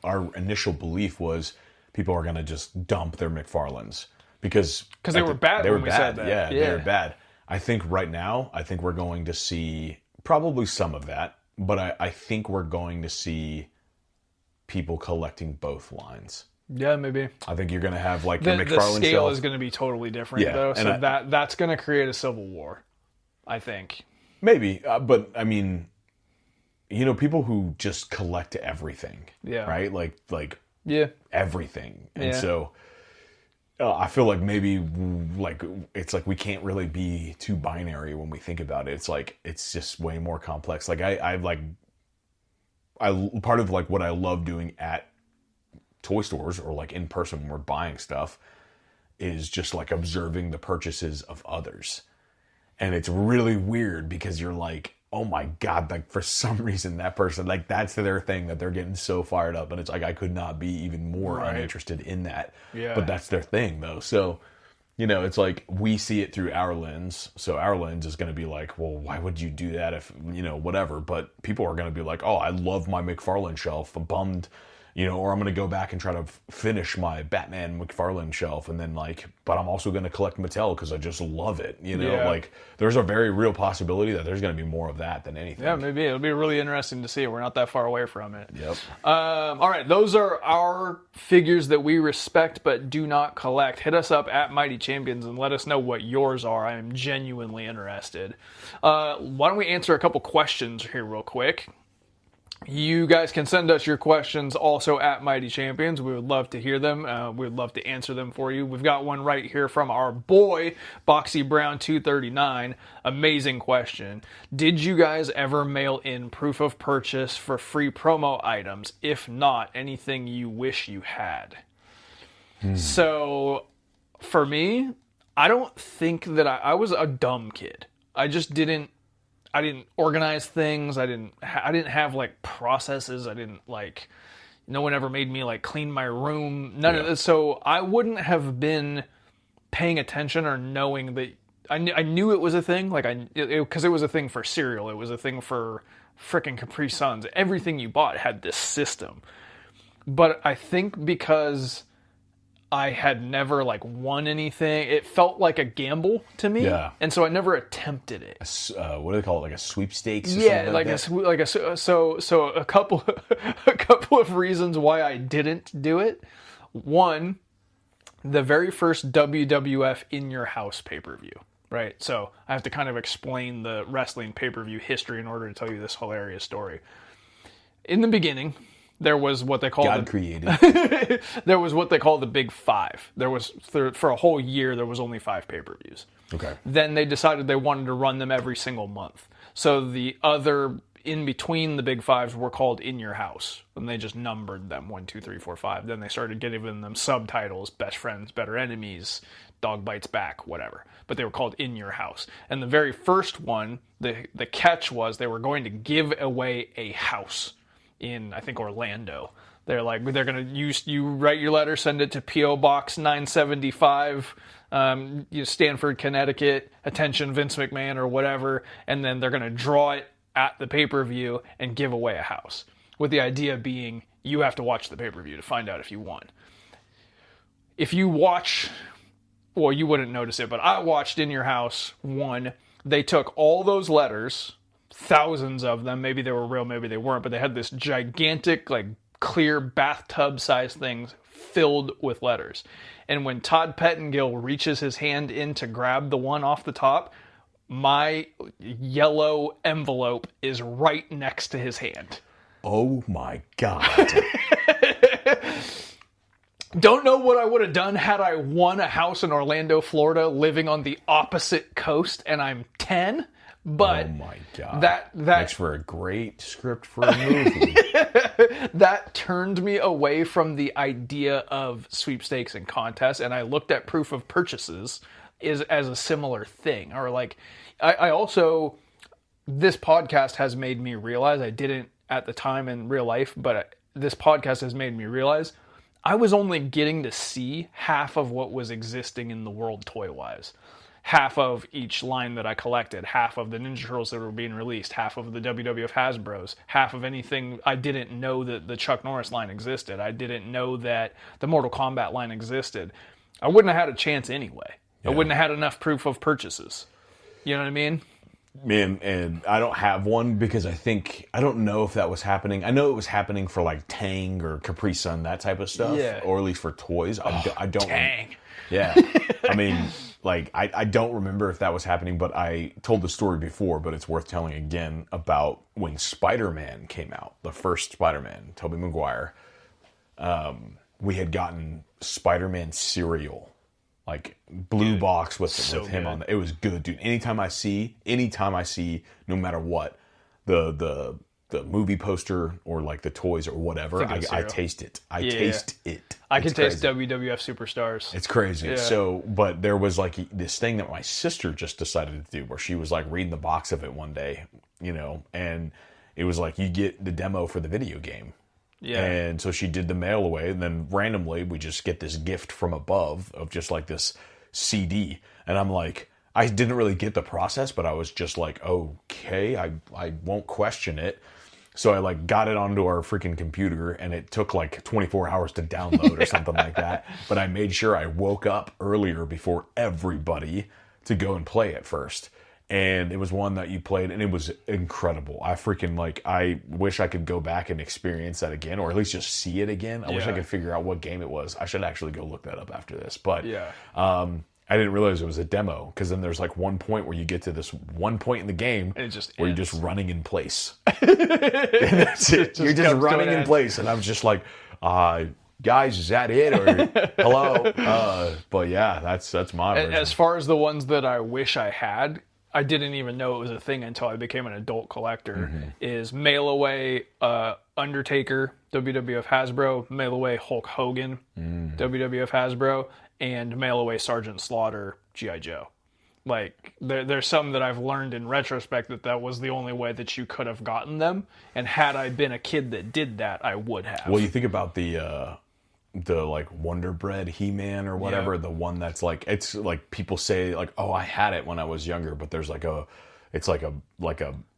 our initial belief was people are gonna just dump their McFarlanes because they were bad They were when we bad. said that. Yeah, Yeah. they were bad. I think right now, we're going to see probably some of that, but I think we're going to see people collecting both lines. Yeah, maybe. I think you're gonna have like The your McFarlane scale shelf. is going to be totally different, Yeah, though, and so that's going to create a civil war, I think. Maybe, but I mean, you know, people who just collect everything, Yeah. right? Like Yeah. everything, and Yeah. so I feel like maybe like it's like we can't really be too binary when we think about it. It's like it's just way more complex. Like I part of like what I love doing at toy stores or like in person when we're buying stuff is just like observing the purchases of others. And it's really weird because you're like, oh my God, like for some reason that person, like that's their thing that they're getting so fired up. And it's like, I could not be even more uninterested in that. Yeah. But that's their thing though. So, you know, it's like we see it through our lens. So our lens is going to be like, well, why would you do that if, you know, whatever. But people are going to be like, oh, I love my McFarlane shelf. I'm bummed, you know, or I'm going to go back and try to finish my Batman McFarlane shelf. And then like, but I'm also going to collect Mattel because I just love it. You know, Yeah. like there's a very real possibility that there's going to be more of that than anything. Yeah, maybe it'll be really interesting to see. We're not that far away from it. Yep. All right, those are our figures that we respect but do not collect. Hit us up at Mighty Champions and let us know what yours are. I am genuinely interested. Why don't we answer a couple questions here real quick? You guys can send us your questions also at Mighty Champions. We would love to hear them. We would love to answer them for you. We've got one right here from our boy, Boxy Brown 239. Amazing question. Did you guys ever mail in proof of purchase for free promo items? If not, anything you wish you had? So, for me, I don't think that I was a dumb kid. I just didn't organize things. I didn't have like processes. No one ever made me like clean my room. None of this. So I wouldn't have been paying attention or knowing that I knew it was a thing. Like because it was a thing for cereal. It was a thing for frickin' Capri Suns. Everything you bought had this system. But I think because I had never like won anything, it felt like a gamble to me. Yeah. And so I never attempted it. What do they call it? Like a sweepstakes? Or Yeah, something like that? So a couple a couple of reasons why I didn't do it. One, the very first WWF In Your House pay-per-view, right? So I have to kind of explain the wrestling pay-per-view history in order to tell you this hilarious story. In the beginning, there was what they called God created. there was what they called the Big Five. There was for a whole year there was only 5 pay-per-views. Okay. Then they decided they wanted to run them every single month. So the other in between the Big Fives were called In Your House, and they just numbered them 1, 2, 3, 4, 5. Then they started giving them subtitles: Best Friends, Better Enemies, Dog Bites Back, whatever. But they were called In Your House. And the very first one, the catch was they were going to give away a house in, I think, Orlando. They're going to use, you write your letter, send it to P.O. Box 975, Stanford, Connecticut, attention Vince McMahon or whatever, and then they're going to draw it at the pay-per-view and give away a house. With the idea being, you have to watch the pay-per-view to find out if you won. If you watch, well, you wouldn't notice it, but I watched In Your House 1. They took all those letters, thousands of them, maybe they were real, maybe they weren't, but they had this gigantic, like, clear bathtub-sized things filled with letters. And when Todd Pettengill reaches his hand in to grab the one off the top, my yellow envelope is right next to his hand. Oh my God. Don't know what I would have done had I won a house in Orlando, Florida, living on the opposite coast, and I'm 10. But oh my God. That makes for a great script for a movie. that turned me away from the idea of sweepstakes and contests, and I looked at proof of purchases as a similar thing. Or like, I also, this podcast has made me realize, I didn't at the time in real life, but this podcast has made me realize I was only getting to see half of what was existing in the world toy-wise. Half of each line that I collected, half of the Ninja Turtles that were being released, half of the WWF Hasbros, half of anything. I didn't know that the Chuck Norris line existed. I didn't know that the Mortal Kombat line existed. I wouldn't have had a chance anyway. Yeah. I wouldn't have had enough proof of purchases. You know what I mean? Man, and I don't have one because I don't know if that was happening. I know it was happening for like Tang or Capri Sun, that type of stuff. Yeah. Or at least for toys. I don't. Tang. Yeah. I mean, like, I don't remember if that was happening, but I told the story before, but it's worth telling again about when Spider-Man came out, the first Spider-Man, Tobey Maguire. We had gotten Spider-Man cereal, like blue box with him on it. It was good, dude. Anytime I see, no matter what, the movie poster or like the toys or whatever, I taste it. I taste it. I can taste WWF Superstars. It's crazy. Yeah. So, but there was like this thing that my sister just decided to do where she was like reading the box of it one day and it was like you get the demo for the video game. Yeah. And so she did the mail away, and then randomly we just get this gift from above of just like this CD. And I'm like, I didn't really get the process, but I was just like, okay, I won't question it. So I like got it onto our freaking computer, and it took like 24 hours to download or something like that. But I made sure I woke up earlier before everybody to go and play it first. And it was one that you played, and it was incredible. I freaking I wish I could go back and experience that again, or at least just see it again. I wish I could figure out what game it was. I should actually go look that up after this. But I didn't realize it was a demo, because then there's like one point where you get to this one point in the game and it just where you're just running in place. And that's it. You're just running in place, and I was just like, guys, is that it? Or hello? But yeah, that's my version. As far as the ones that I wish I had, I didn't even know it was a thing until I became an adult collector. Is Mail Away Undertaker, WWF Hasbro, Mail Away Hulk Hogan, WWF Hasbro, and Mail Away Sergeant Slaughter, G.I. Joe. Like, there's some that I've learned in retrospect that was the only way that you could have gotten them. And had I been a kid that did that, I would have. Well, you think about the like Wonder Bread He-Man or whatever, the one that's like, it's like people say like, oh, I had it when I was younger, but there's like it's like a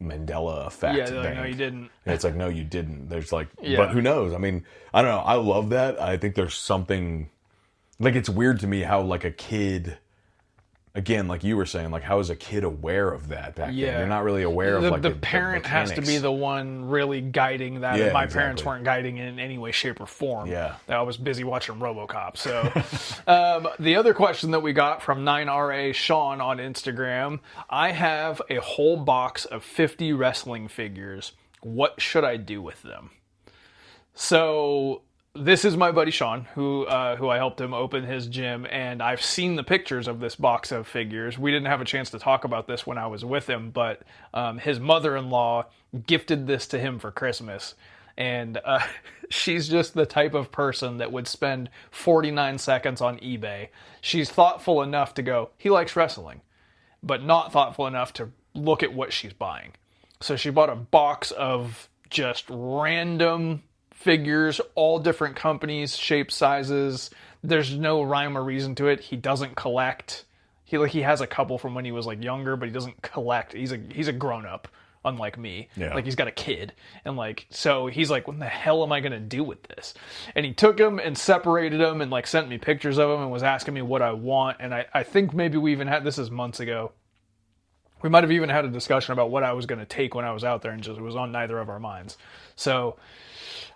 Mandela effect. Yeah, like, no, you didn't. And it's like, no, you didn't. There's like, but who knows? I mean, I don't know. I love that. I think there's something, like, it's weird to me how like a kid, again, like you were saying, like how is a kid aware of that back then? You're not really aware of like the parent has to be the one really guiding that. Yeah, and my exactly. parents weren't guiding it in any way, shape, or form. Yeah. I was busy watching RoboCop. So the other question that we got from 9RA Sean on Instagram, I have a whole box of 50 wrestling figures. What should I do with them? So this is my buddy Sean, who I helped him open his gym, and I've seen the pictures of this box of figures. We didn't have a chance to talk about this when I was with him, but his mother-in-law gifted this to him for Christmas. And she's just the type of person that would spend 49 seconds on eBay. She's thoughtful enough to go, he likes wrestling, but not thoughtful enough to look at what she's buying. So she bought a box of just random figures, all different companies, shapes, sizes. There's no rhyme or reason to it. He doesn't collect. He has a couple from when he was like younger, but he doesn't collect. He's a grown up, unlike me. Yeah. Like, he's got a kid, and like, so he's like, what the hell am I gonna do with this? And he took them and separated them and like sent me pictures of them and was asking me what I want. And I think maybe we even had, this is months ago, we might have even had a discussion about what I was gonna take when I was out there, and just it was on neither of our minds. So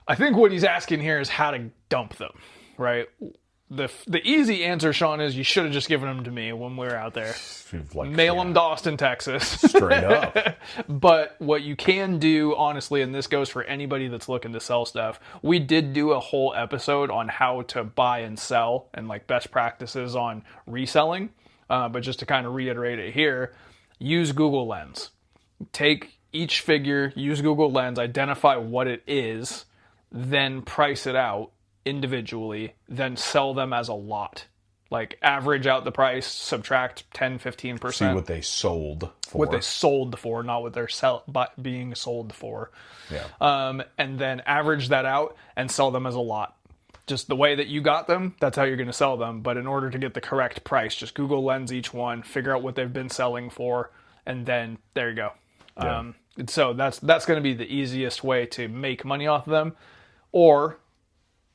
I think what he's asking here is how to dump them, right? The easy answer, Sean, is you should have just given them to me when we were out there. Like, Mail them to Austin, Texas. straight up. But what you can do, honestly, and this goes for anybody that's looking to sell stuff, we did do a whole episode on how to buy and sell and like best practices on reselling. But just to kind of reiterate it here, use Google Lens. Take each figure, use Google Lens, identify what it is, then price it out individually, then sell them as a lot. Like, average out the price, subtract 10, 15%. See what they sold for. What they sold for, not what they're being sold for. Yeah. And then average that out and sell them as a lot. Just the way that you got them, that's how you're going to sell them. But in order to get the correct price, just Google Lens each one, figure out what they've been selling for, and then there you go. Yeah. So that's going to be the easiest way to make money off of them. Or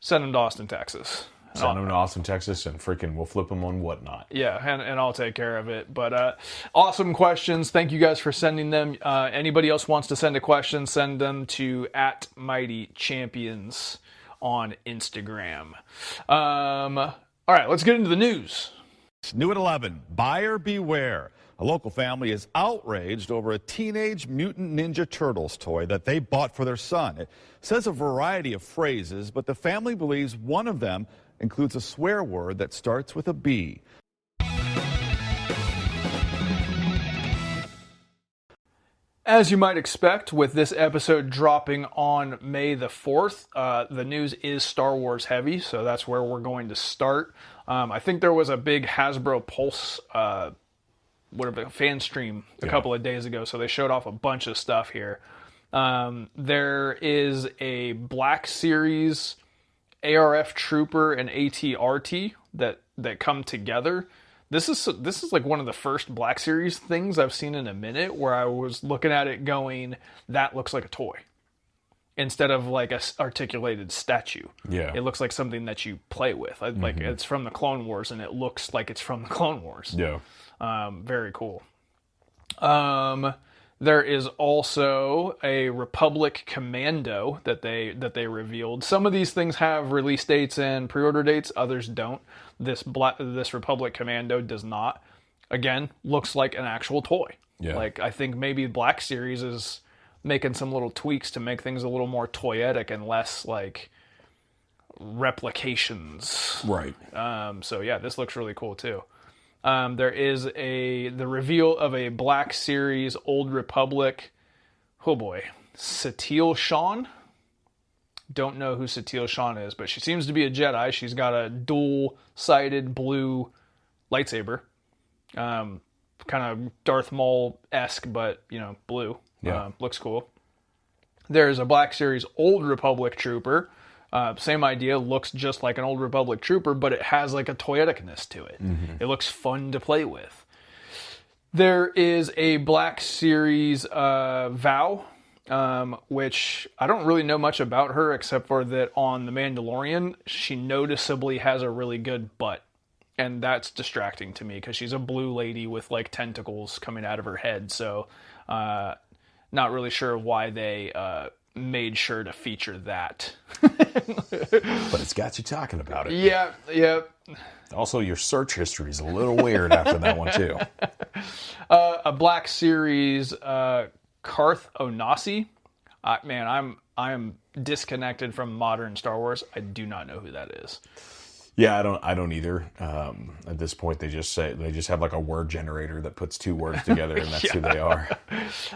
send them to Austin, Texas. Send them to Austin, Texas, and freaking we'll flip them on whatnot. Yeah, and I'll take care of it. But awesome questions. Thank you guys for sending them. Anybody else wants to send a question, send them to @MightyChampions on Instagram. All right, let's get into the news. New at 11, buyer beware. A local family is outraged over a Teenage Mutant Ninja Turtles toy that they bought for their son. It says a variety of phrases, but the family believes one of them includes a swear word that starts with a B. As you might expect, with this episode dropping on May the 4th, the news is Star Wars heavy, so that's where we're going to start. I think there was a big Hasbro Pulse whatever fan stream a couple of days ago, so they showed off a bunch of stuff here. There is a Black Series ARF Trooper and AT-RT that come together. This is like one of the first Black Series things I've seen in a minute where I was looking at it going, that looks like a toy instead of like a articulated statue. Yeah. It looks like something that you play with. Like it's from the Clone Wars and it looks like it's from the Clone Wars. Yeah. Very cool. There is also a Republic Commando that they revealed. Some of these things have release dates and pre-order dates, others don't. This Republic Commando does not. Again, looks like an actual toy. Yeah. Like I think maybe Black Series is making some little tweaks to make things a little more toyetic and less like replications. Right. So yeah, this looks really cool too. There is the reveal of a Black Series Old Republic. Oh boy, Satele Shan. Don't know who Satele Shan is, but she seems to be a Jedi. She's got a dual-sided blue lightsaber, kind of Darth Maul-esque, but blue. Yeah. Looks cool. There's a Black Series Old Republic Trooper. Same idea, looks just like an Old Republic Trooper, but it has like a toyeticness to it. It looks fun to play with. There is a Black Series Vow, which I don't really know much about her except for that on The Mandalorian, she noticeably has a really good butt. And that's distracting to me because she's a blue lady with like tentacles coming out of her head. So not really sure why they made sure to feature that. But it's got you talking about it. Yeah. Also, your search history is a little weird after that one, too. A Black Series Karth Onasi. Man, I'm disconnected from modern Star Wars. I do not know who that is. Yeah, I don't either. At this point, they just have like a word generator that puts two words together, and that's who they are.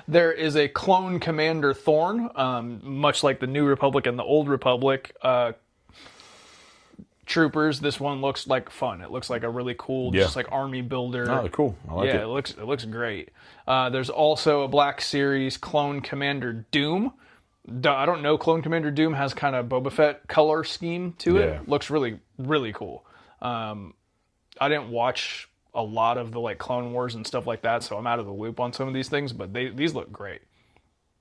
There is a Clone Commander Thorn, much like the New Republic and the Old Republic troopers. This one looks like fun. It looks like a really cool, just like army builder. Oh, cool! I like it. Yeah, it looks great. There's also a Black Series Clone Commander Doom. I don't know. Clone Commander Doom has kind of Boba Fett color scheme to it. Yeah. Looks really, really cool. I didn't watch a lot of the like Clone Wars and stuff like that, so I'm out of the loop on some of these things, but these look great.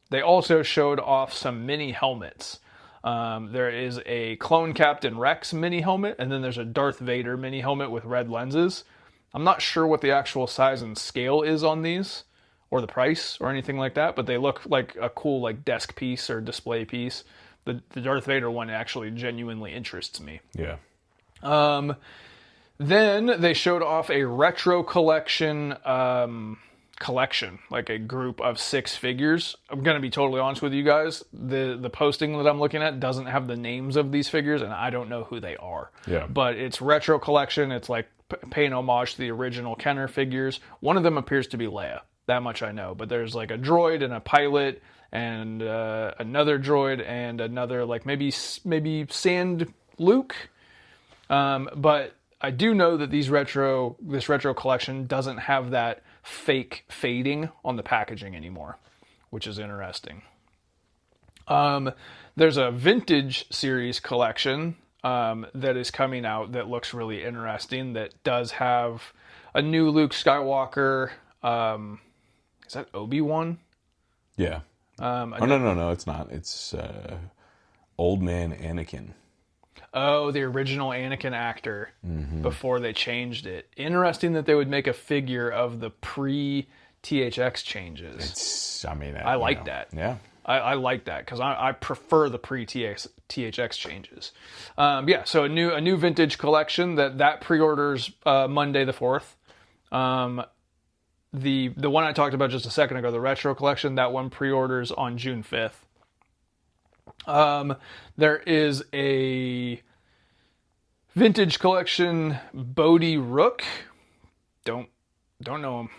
They also showed off some mini helmets. There is a Clone Captain Rex mini helmet, and then there's a Darth Vader mini helmet with red lenses. I'm not sure what the actual size and scale is on these, or the price, or anything like that, but they look like a cool like desk piece or display piece. The Darth Vader one actually genuinely interests me. Yeah. Then they showed off a retro collection, like a group of 6 figures. I'm going to be totally honest with you guys. The posting that I'm looking at doesn't have the names of these figures, and I don't know who they are. Yeah. But it's retro collection. It's like paying homage to the original Kenner figures. One of them appears to be Leia. That much I know. But there's like a droid and a pilot and another droid and another like maybe Sand Luke. But I do know that this retro collection doesn't have that fake fading on the packaging anymore, which is interesting. There's a vintage series collection that is coming out that looks really interesting, that does have a new Luke Skywalker. Is that Obi-Wan? Yeah. No, it's not. It's Old Man Anakin. Oh, the original Anakin actor before they changed it. Interesting that they would make a figure of the pre-THX changes. I like that. Yeah. I like that because I prefer the pre-THX changes. So a new vintage collection that pre-orders Monday the 4th. The one I talked about just a second ago, the retro collection, that one pre-orders on June 5th. There is a vintage collection Bodhi Rook. Don't know him.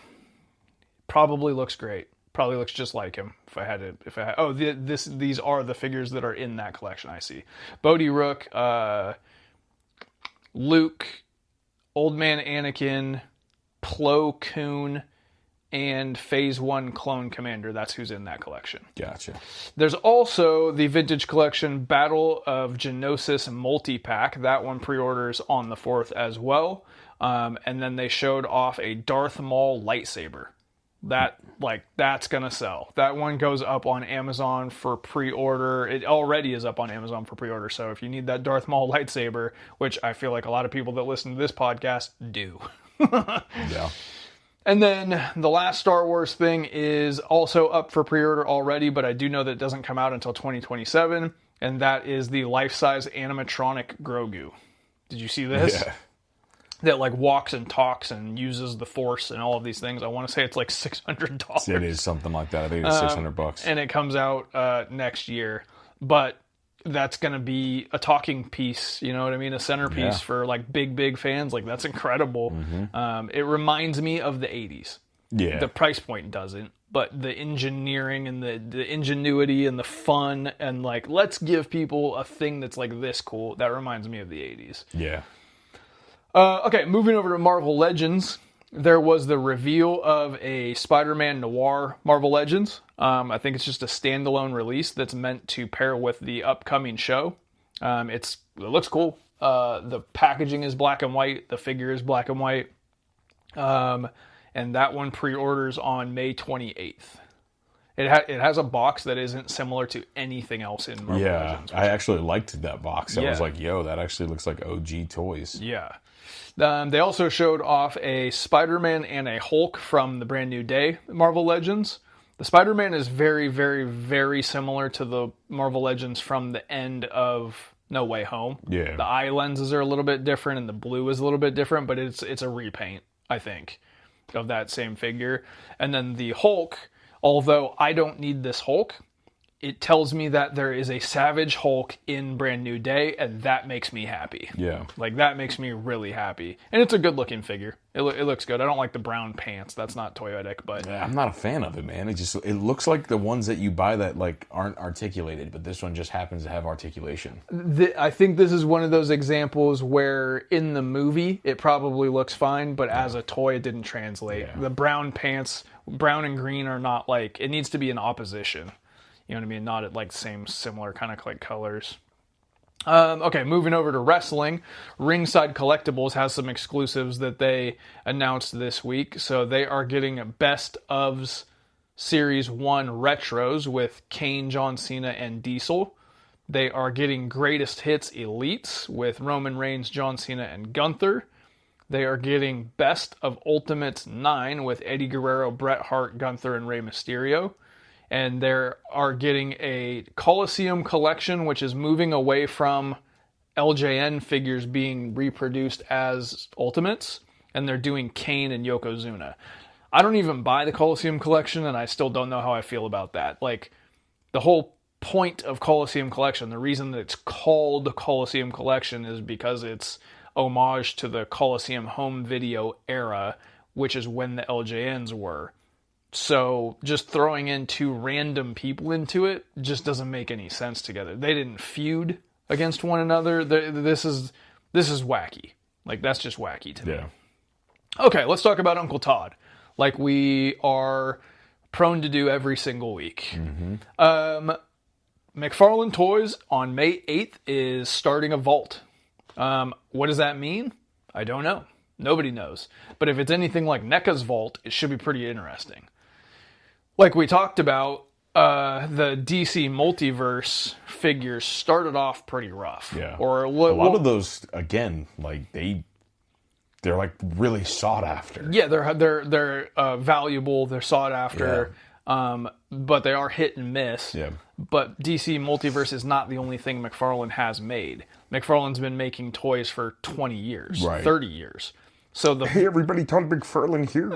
Probably looks great. Probably looks just like him. These are the figures that are in that collection. I see. Bodhi Rook, Luke, Old Man Anakin, Plo Koon, and Phase 1 Clone Commander. That's who's in that collection. Gotcha. There's also the Vintage Collection Battle of Geonosis multi-pack. That one pre-orders on the 4th as well. And then they showed off a Darth Maul lightsaber. That's gonna sell. That one goes up on Amazon for pre-order. It already is up on Amazon for pre-order. So if you need that Darth Maul lightsaber, which I feel like a lot of people that listen to this podcast do. Yeah. And then the last Star Wars thing is also up for pre-order already, but I do know that it doesn't come out until 2027, and that is the life-size animatronic Grogu. Did you see this? Yeah. That like walks and talks and uses the Force and all of these things. I want to say it's like $600. It is something like that. I think it's $600. And it comes out next year. But that's going to be a talking piece, you know what I mean? A centerpiece for like big fans. Like that's incredible. It reminds me of the 80s. Yeah. The price point doesn't, but the engineering and the ingenuity and the fun and like, let's give people a thing that's like this cool. That reminds me of the 80s. Yeah. Okay, moving over to Marvel Legends. There was the reveal of a Spider-Man Noir Marvel Legends. I think it's just a standalone release that's meant to pair with the upcoming show. It looks cool. The packaging is black and white. The figure is black and white. And that one pre-orders on May 28th. It has a box that isn't similar to anything else in Marvel Legends. I actually liked that box. I Yeah. was like, yo, that actually looks like OG toys. Yeah. They also showed off a Spider-Man and a Hulk from the Brand New Day Marvel Legends. The Spider-Man is very, very, very similar to the Marvel Legends from the end of No Way Home. Yeah. The eye lenses are a little bit different and the blue is a little bit different, but it's a repaint, I think, of that same figure. And then the Hulk, although I don't need this Hulk, it tells me that there is a Savage Hulk in Brand New Day, and that makes me happy. Yeah. Like, that makes me really happy. And it's a good-looking figure. It looks good. I don't like the brown pants. That's not toyetic, but... Yeah, I'm not a fan of it, man. It looks like the ones that you buy that like aren't articulated, but this one just happens to have articulation. I think this is one of those examples where in the movie, it probably looks fine, but as a toy, it didn't translate. Yeah. The brown pants, brown and green are not like... It needs to be in opposition. You know what I mean? Not at like same similar kind of like colors. Okay, moving over to wrestling. Ringside Collectibles has some exclusives that they announced this week. So they are getting Best ofs Series 1 Retros with Kane, John Cena, and Diesel. They are getting Greatest Hits Elites with Roman Reigns, John Cena, and Gunther. They are getting Best of Ultimates 9 with Eddie Guerrero, Bret Hart, Gunther, and Rey Mysterio. And they are getting a Coliseum collection, which is moving away from LJN figures being reproduced as Ultimates, and they're doing Kane and Yokozuna. I don't even buy the Coliseum collection, and I still don't know how I feel about that. Like, the whole point of Coliseum collection, the reason that it's called Coliseum collection is because it's homage to the Coliseum home video era, which is when the LJNs were. So just throwing in two random people into it just doesn't make any sense together. They didn't feud against one another. This is wacky. Like, that's just wacky to me. Yeah. Okay, let's talk about Uncle Todd, like we are prone to do every single week. McFarlane Toys on May 8th is starting a vault. What does that mean? I don't know. Nobody knows. But if it's anything like NECA's vault, it should be pretty interesting. Like we talked about, the DC Multiverse figures started off pretty rough. Yeah. Or a lot of those, again, like they're like really sought after. Yeah, they're valuable. They're sought after. But they are hit and miss. Yeah. But DC Multiverse is not the only thing McFarlane has made. McFarlane's been making toys for 20 years, Right. 30 years. So Hey, everybody, Todd McFarlane here.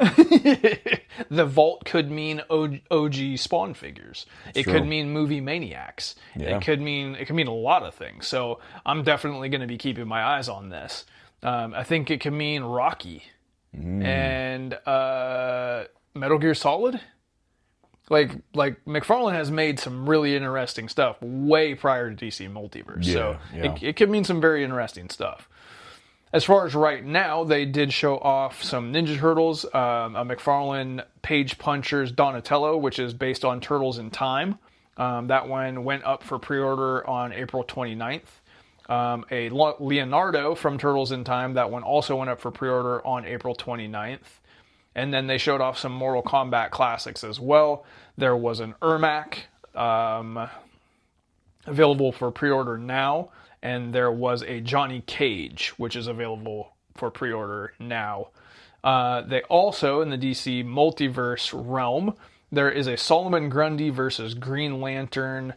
the vault could mean OG Spawn figures. It True. could mean movie maniacs. Yeah. It could mean a lot of things. So I'm definitely going to be keeping my eyes on this. I think it could mean Rocky and Metal Gear Solid. Like McFarlane has made some really interesting stuff way prior to DC Multiverse. Yeah, So yeah. it could mean some very interesting stuff. As far as right now, they did show off some Ninja Turtles, a McFarlane Page Punchers Donatello, which is based on Turtles in Time. That one went up for pre-order on April 29th. A Leonardo from Turtles in Time, that one also went up for pre-order on April 29th. And then they showed off some Mortal Kombat classics as well. There was an Ermac available for pre-order now. And there was a Johnny Cage, which is available for pre-order now. They also, in the DC Multiverse realm, there is a Solomon Grundy versus Green Lantern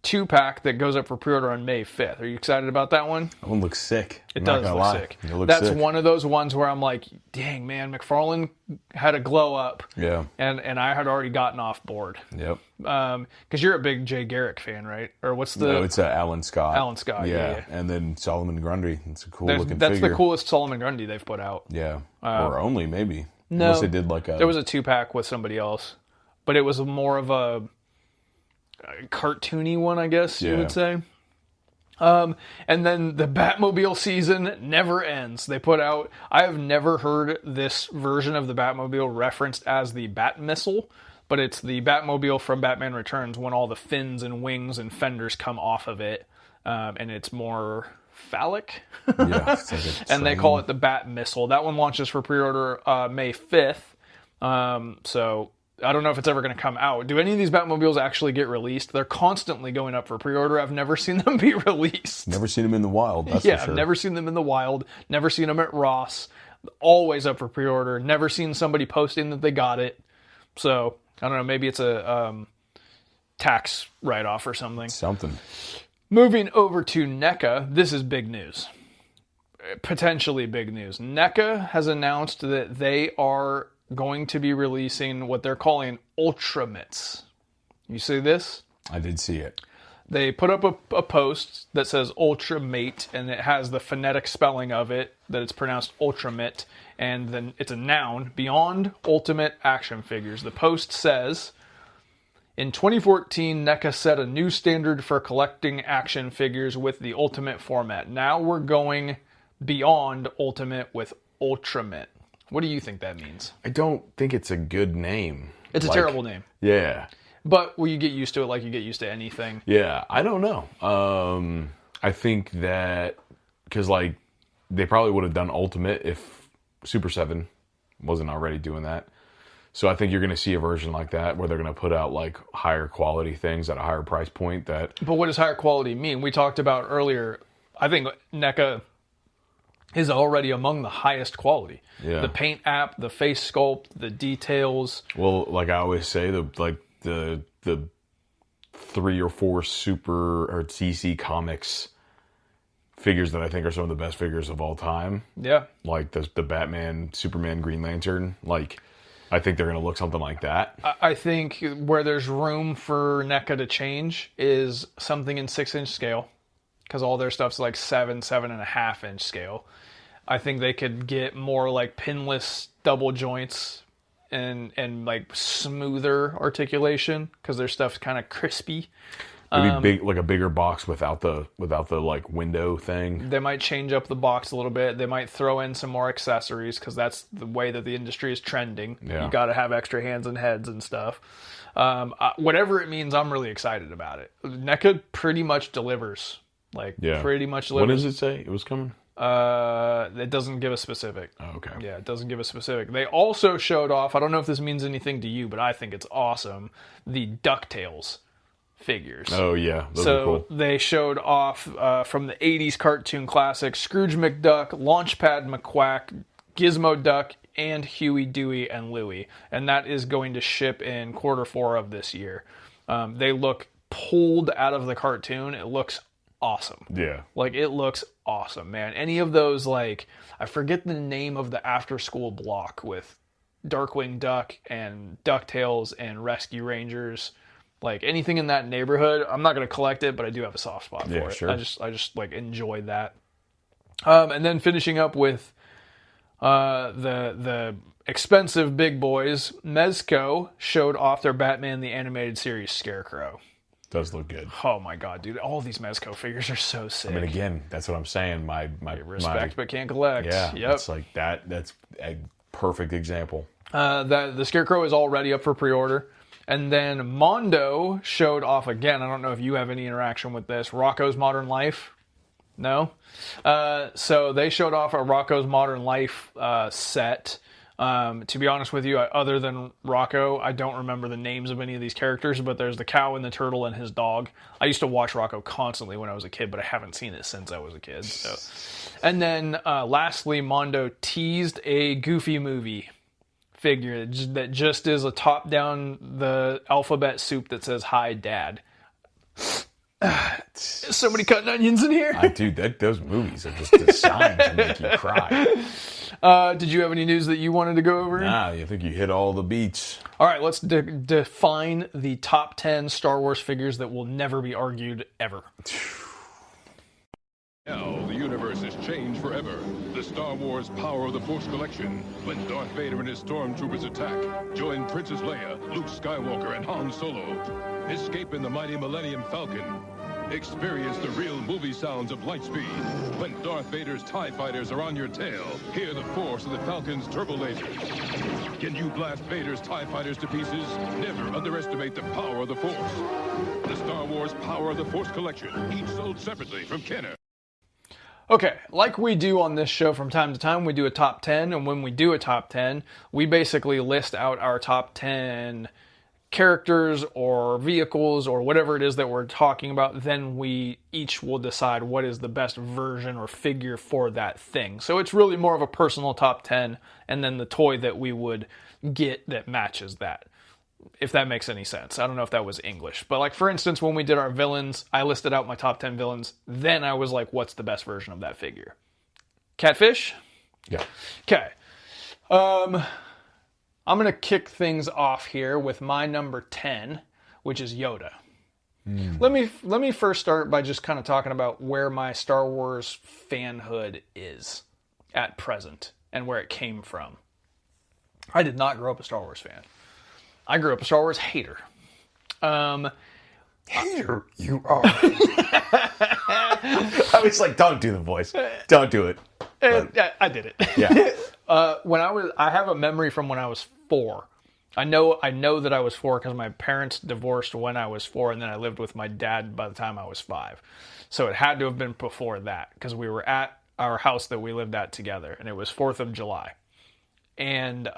2-pack that goes up for pre-order on May 5th. Are you excited about that one? That one looks sick. It does look sick. That's one of those ones where I'm like, dang, man, McFarlane had a glow up. Yeah. And I had already gotten off board. Yep. Because you're a big Jay Garrick fan, right? Or what's the... No, it's Alan Scott. Alan Scott, yeah. And then Solomon Grundy. It's a cool looking figure. That's the coolest Solomon Grundy they've put out. Yeah. Or only, maybe. No. Unless they did like a... There was a 2-pack with somebody else. But it was more of a cartoony one, I guess you would say. And then the Batmobile season never ends. They put out... I have never heard this version of the Batmobile referenced as the Bat Missile, but it's the Batmobile from Batman Returns when all the fins and wings and fenders come off of it, and it's more phallic. Yeah, it's like a and they call it the Bat Missile. That one launches for pre-order May 5th. So... I don't know if it's ever going to come out. Do any of these Batmobiles actually get released? They're constantly going up for pre-order. I've never seen them be released. Never seen them in the wild, that's for sure. sure. I've never seen them in the wild. Never seen them at Ross. Always up for pre-order. Never seen somebody posting that they got it. So, I don't know, maybe it's a tax write-off or something. Something. Moving over to NECA, this is big news. Potentially big news. NECA has announced that they are going to be releasing what they're calling Ultramits. You see this? I did see it. They put up a post that says Ultramate, and it has the phonetic spelling of it, that it's pronounced Ultramit, and then it's a noun, Beyond Ultimate Action Figures. The post says, in 2014, NECA set a new standard for collecting action figures with the Ultimate format. Now we're going beyond Ultimate with Ultramit. What do you think that means? I don't think it's a good name. It's a terrible name. Yeah. But will you get used to it like you get used to anything? Yeah, I don't know. I think that, because like, they probably would have done Ultimate if Super 7 wasn't already doing that. So I think you're going to see a version like that where they're going to put out like higher quality things at a higher price point. But what does higher quality mean? We talked about earlier, I think NECA is already among the highest quality. Yeah. The paint app, the face sculpt, the details. Well, like I always say, the 3 or 4 Super or CC Comics figures that I think are some of the best figures of all time. Yeah. Like the Batman, Superman, Green Lantern. Like, I think they're going to look something like that. I think where there's room for NECA to change is something in 6-inch scale, because all their stuff's like 7.5-inch scale. I think they could get more like pinless double joints and like smoother articulation, because their stuff's kind of crispy. Maybe big, like a bigger box without the like window thing. They might change up the box a little bit. They might throw in some more accessories, because that's the way that the industry is trending. Yeah. You got to have extra hands and heads and stuff. Whatever it means, I'm really excited about it. NECA pretty much delivers. Pretty much delivers. When does it say it was coming? It doesn't give a specific. Oh, okay. Yeah, it doesn't give a specific. They also showed off, I don't know if this means anything to you, but I think it's awesome, the DuckTales figures. Oh, yeah. Those are cool. They showed off from the 80s cartoon classics, Scrooge McDuck, Launchpad McQuack, Gizmo Duck, and Huey, Dewey, and Louie. And that is going to ship in Q4 of this year. They look pulled out of the cartoon. It looks awesome. Yeah. Like, it looks awesome, man. Any of those, like, I forget the name of the after-school block with Darkwing Duck and DuckTales and Rescue Rangers. Like, anything in that neighborhood, I'm not going to collect it, but I do have a soft spot for it. Sure. I just like, enjoy that. And then finishing up with the expensive big boys, Mezco showed off their Batman the Animated Series Scarecrow. Does look good. Oh my god, dude! All these Mezco figures are so sick. I mean, again, that's what I'm saying. My Respect but can't collect. Yeah, Yep. it's like that. That's a perfect example. The Scarecrow is already up for pre-order. And then Mondo showed off again. I don't know if you have any interaction with this. Rocco's Modern Life. No? So they showed off a Rocco's Modern Life set. To be honest with you, other than Rocco, I don't remember the names of any of these characters, but there's the cow and the turtle and his dog. I used to watch Rocco constantly when I was a kid, but I haven't seen it since I was a kid. So. And then lastly, Mondo teased a Goofy movie figure that just is a top down the alphabet soup that says "Hi, Dad." So many cutting onions in here. Dude, those movies are just designed to make you cry. Did you have any news that you wanted to go over? Nah, I think you hit all the beats. All right, let's define the top 10 Star Wars figures that will never be argued ever. Now, the universe has changed forever. The Star Wars Power of the Force collection. When Darth Vader and his stormtroopers attack, join Princess Leia, Luke Skywalker, and Han Solo. Escape in the mighty Millennium Falcon. Experience the real movie sounds of lightspeed. When Darth Vader's TIE fighters are on your tail, hear the force of the Falcon's turbo laser. Can you blast Vader's TIE fighters to pieces? Never underestimate the power of the Force. The Star Wars Power of the Force collection, each sold separately from Kenner. Okay, like we do on this show from time to time, we do a top 10, and when we do a top 10, we basically list out our top 10 characters or vehicles or whatever it is that we're talking about. Then we each will decide what is the best version or figure for that thing. So it's really more of a personal top 10, and then the toy that we would get that matches that. If that makes any sense. I don't know if that was English. But like, for instance, when we did our villains, I listed out my top 10 villains. Then I was like, what's the best version of that figure? Catfish? Yeah. Okay. I'm going to kick things off here with my number 10, which is Yoda. Let me first start by just kind of talking about where my Star Wars fanhood is at present and where it came from. I did not grow up a Star Wars fan. I grew up a Star Wars hater. Hater, you are. I was like, don't do the voice. Don't do it. I did it. Yeah. I have a memory from when I was 4. I know that I was 4 because my parents divorced when I was 4, and then I lived with my dad by the time I was 5. So it had to have been before that because we were at our house that we lived at together, and it was 4th of July. And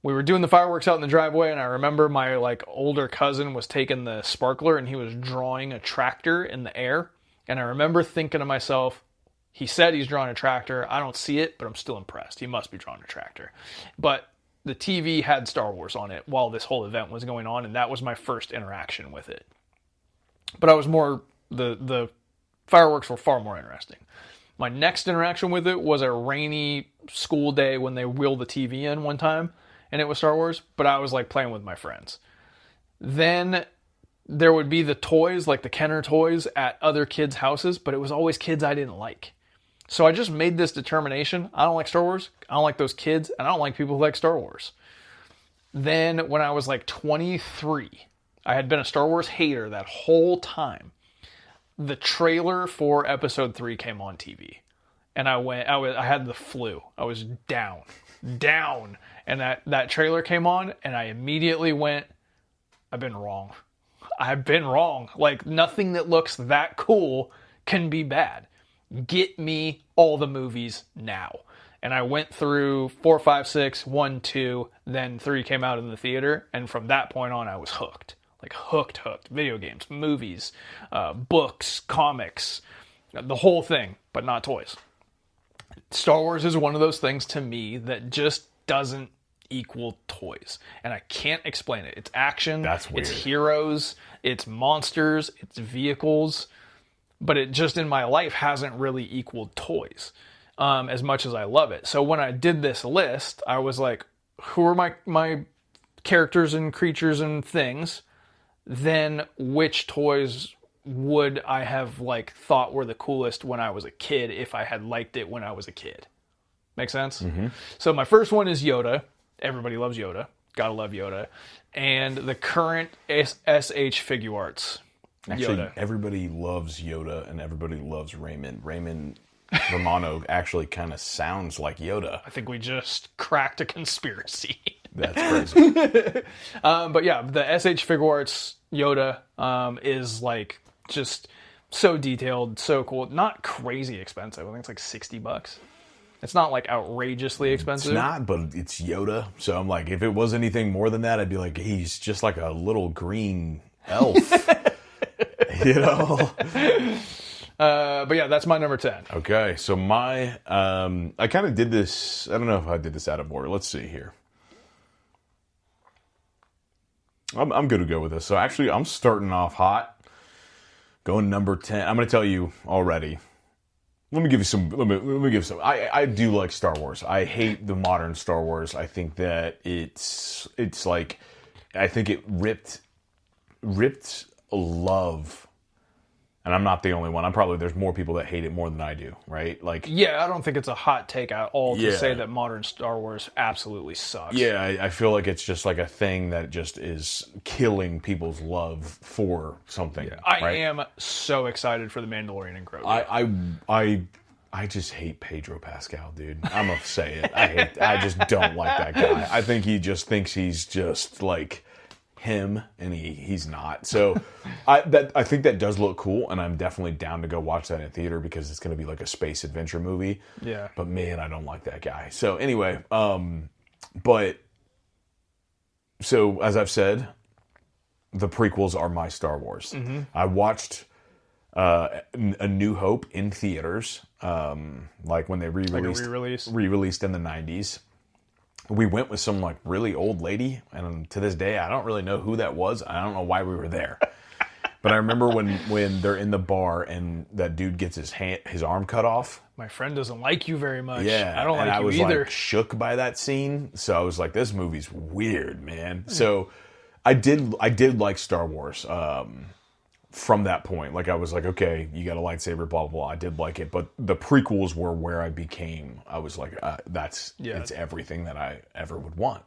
we were doing the fireworks out in the driveway, and I remember my older cousin was taking the sparkler and he was drawing a tractor in the air. And I remember thinking to myself, he said he's drawing a tractor. I don't see it, but I'm still impressed. He must be drawing a tractor. But the TV had Star Wars on it while this whole event was going on, and that was my first interaction with it. But I was more, the fireworks were far more interesting. My next interaction with it was a rainy school day when they wheeled the TV in one time, and it was Star Wars, but I was playing with my friends. Then there would be the toys, like the Kenner toys, at other kids' houses, but it was always kids I didn't like. So I just made this determination. I don't like Star Wars. I don't like those kids, and I don't like people who like Star Wars. Then when I was 23, I had been a Star Wars hater that whole time. The trailer for Episode 3 came on TV, and I had the flu. I was down. And that trailer came on, and I immediately went, I've been wrong. Nothing that looks that cool can be bad. Get me all the movies now. And I went through 4, 5, 6, 1, 2, then 3 came out in the theater, and from that point on, I was hooked. Hooked. Video games, movies, books, comics, the whole thing, but not toys. Star Wars is one of those things to me that just doesn't equal toys. And I can't explain it. It's action, That's weird. It's heroes, it's monsters, it's vehicles, but it just in my life hasn't really equaled toys as much as I love it. So when I did this list, I was like, who are my characters and creatures and things? Then which toys would I have thought were the coolest when I was a kid if I had liked it when I was a kid? Make sense? Mm-hmm. So my first one is Yoda. Everybody loves Yoda. Gotta love Yoda. and the current SH Figuarts. Actually, Yoda. everybody loves Yoda and everybody loves Raymond. Raymond Romano actually kind of sounds like Yoda. I think we just cracked a conspiracy. That's crazy. But yeah, the SH Figuarts Yoda is like just so detailed, so cool. Not crazy expensive. I think it's like $60. It's not like outrageously expensive. It's not, but it's Yoda. So I'm like, if it was anything more than that, I'd be like, he's just like a little green elf. You know? But yeah, that's my number 10. Okay, so my, I kind of did this, I don't know if I did this out of order. Let's see here. I'm good to go with this. So actually, I'm starting off hot. Going number 10. I'm going to tell you already. Let me give you some. Let me give some. I do like Star Wars. I hate the modern Star Wars. I think that it's like, I think it ripped love. And I'm not the only one. There's more people that hate it more than I do, right? Like, Yeah, I don't think it's a hot take at all to Yeah. say that modern Star Wars absolutely sucks. yeah, I feel like it's just like a thing that just is killing people's love for something. I right? am so excited for the Mandalorian and Grogu. I just hate Pedro Pascal, dude. I'm gonna say it. I just don't like that guy. I think he just thinks he's just like him, and he's not. So I think that does look cool, and I'm definitely down to go watch that in theater because it's gonna be like a space adventure movie. Yeah. But man, I don't like that guy. So anyway, but so as I've said, the prequels are my Star Wars. Mm-hmm. I watched A New Hope in theaters, like when they re-release? re-released in the 90s. We went with some like really old lady, and to this day I don't really know who that was. I don't know why we were there. But I remember when they're in the bar and that dude gets his arm cut off. My friend doesn't like you very much. Yeah, I don't and like I you was either. like shook by that scene. So I was like, this movie's weird, man. So I did like Star Wars from that point. Like I was like, okay, you got a lightsaber, blah blah blah. I did like it, but the prequels were where I was like, it's everything that I ever would want.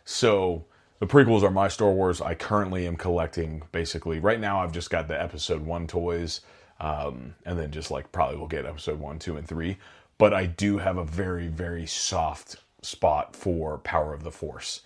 So the prequels are my Star Wars. I currently am collecting basically right now. I've just got the Episode 1 toys, and then just like probably we'll get Episode 1, 2, and 3. But I do have a very, very soft spot for Power of the Force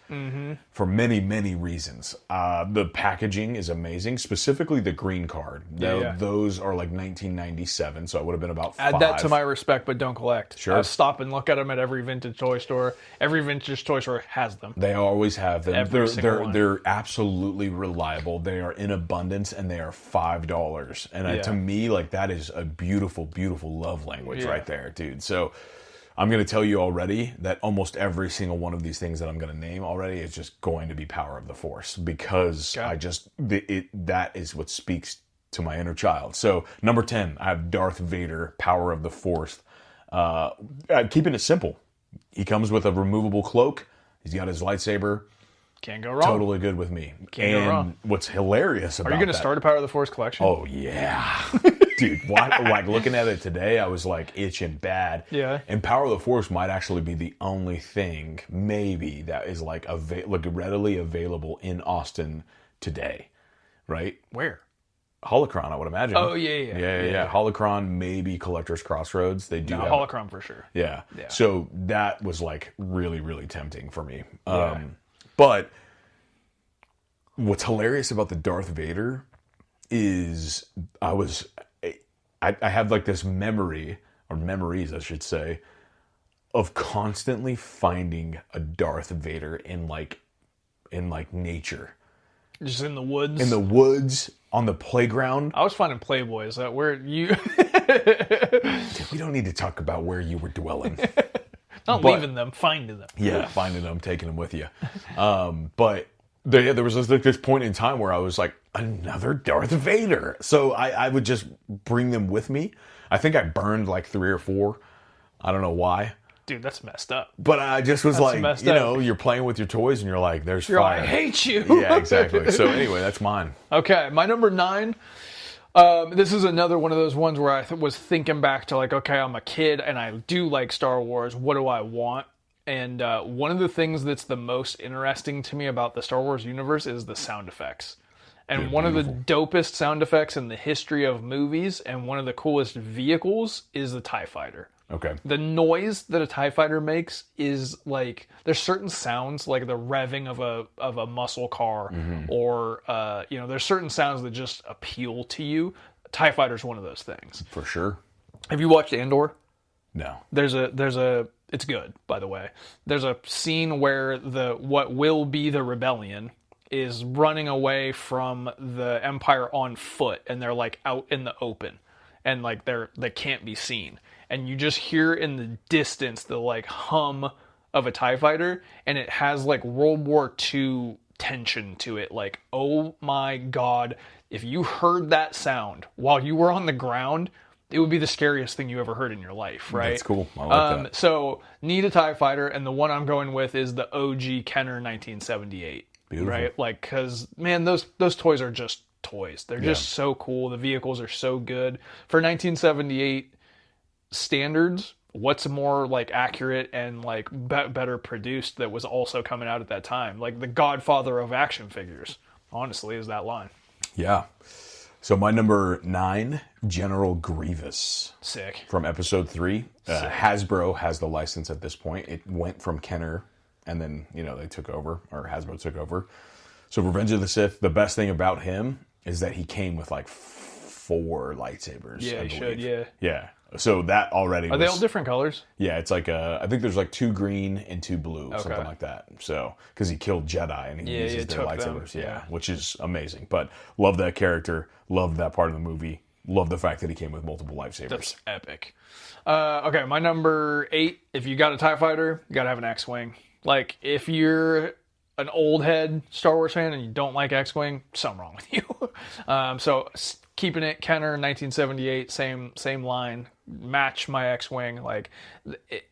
for many, many reasons. The packaging is amazing, specifically the green card. Those are like 1997, so I would have been about 5. Add that to my respect, but don't collect. Sure. I stop and look at them at every vintage toy store. Every vintage toy store has them. They always have them. Every single one. They're absolutely reliable. They are in abundance, and they are $5. And to me, like that is a beautiful, beautiful love language right there, dude. So I'm going to tell you already that almost every single one of these things that I'm going to name already is just going to be Power of the Force because that is what speaks to my inner child. So number 10, I have Darth Vader, Power of the Force. Keeping it simple. He comes with a removable cloak. He's got his lightsaber. Can't go wrong. Totally good with me. Can't go wrong. What's hilarious about Are you going to start a Power of the Force collection? Oh, yeah. Dude, like looking at it today, I was like itching bad. Yeah. And Power of the Force might actually be the only thing, maybe, that is like readily available in Austin today. Right? Where? Holocron, I would imagine. Oh, yeah. Holocron, maybe Collector's Crossroads. They do have Holocron for sure. Yeah. Yeah. So that was like really, really tempting for me. But what's hilarious about the Darth Vader is I have like this memories, I should say, of constantly finding a Darth Vader in like nature. Just in the woods? In the woods, on the playground. I was finding Playboys. Where you... We don't need to talk about where you were dwelling. Not leaving them, finding them. Yeah, finding them, taking them with you. But there was this point in time where I was like, another Darth Vader. So I would just bring them with me. I think I burned like 3 or 4. I don't know why. Dude, that's messed up. But I just was like, messed you up. know, you're playing with your toys and you're like, there's You're fire. like, I hate you. Yeah, exactly. So anyway, that's mine. Okay, my number 9. This is another one of those ones where I was thinking back to like, okay, I'm a kid and I do like Star Wars. What do I want? And one of the things that's the most interesting to me about the Star Wars universe is the sound effects. And They're one of the beautiful. dopest sound effects in the history of movies and one of the coolest vehicles is the TIE Fighter. Okay. The noise that a TIE Fighter makes is like, there's certain sounds like the revving of a muscle car, or there's certain sounds that just appeal to you. TIE Fighter's one of those things. For sure. Have you watched Andor? No. There's a it's good, by the way. There's a scene where what will be the rebellion is running away from the Empire on foot, and they're like out in the open, and like they can't be seen. And you just hear in the distance the like hum of a TIE Fighter, and it has like World War II tension to it. Like, oh my God, if you heard that sound while you were on the ground, it would be the scariest thing you ever heard in your life, right? That's cool. I like that. So, need a TIE Fighter, and the one I'm going with is the OG Kenner 1978. Beautiful. Right? Like, because, man, those toys are just toys. They're just so cool. The vehicles are so good. For 1978 standards, what's more, like, accurate and, like, better produced that was also coming out at that time? Like, the godfather of action figures, honestly, is that line. Yeah. So my number 9, General Grievous. Sick. From episode 3. Hasbro has the license at this point. It went from Kenner, and then, they took over, or Hasbro took over. So Revenge of the Sith, the best thing about him is that he came with like 4 lightsabers. Yeah, I he should, believe. yeah. Yeah. So that already Are they all different colors? Yeah, it's like I think there's like 2 green and 2 blue, something Okay. like that. So, because he killed Jedi and he Yeah, uses he their took them, lightsabers. yeah. Which is amazing. But love that character, love that part of the movie, love the fact that he came with multiple lightsabers. That's epic. Okay, my number 8, if you got a TIE Fighter, you got to have an X-Wing. Like, if you're an old head Star Wars fan and you don't like X-Wing, something wrong with you. So keeping it Kenner 1978, same line, match my X-Wing. Like,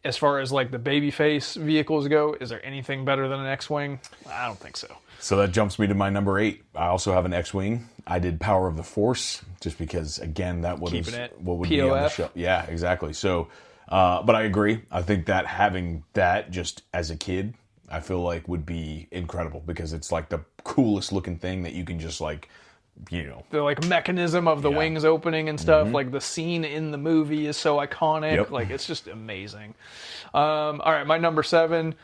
as far as like the babyface vehicles go, is there anything better than an X-Wing? I don't think so. So that jumps me to my number 8. I also have an X-Wing. I did Power of the Force, just because, again, that was Keeping it what would be on the POF. show. Yeah, exactly. So, but I agree. I think that having that just as a kid, I feel like would be incredible, because it's like the coolest looking thing that you can just like, The like mechanism of the wings opening and stuff, like the scene in the movie is so iconic. Yep. Like, it's just amazing. All right, my number 7.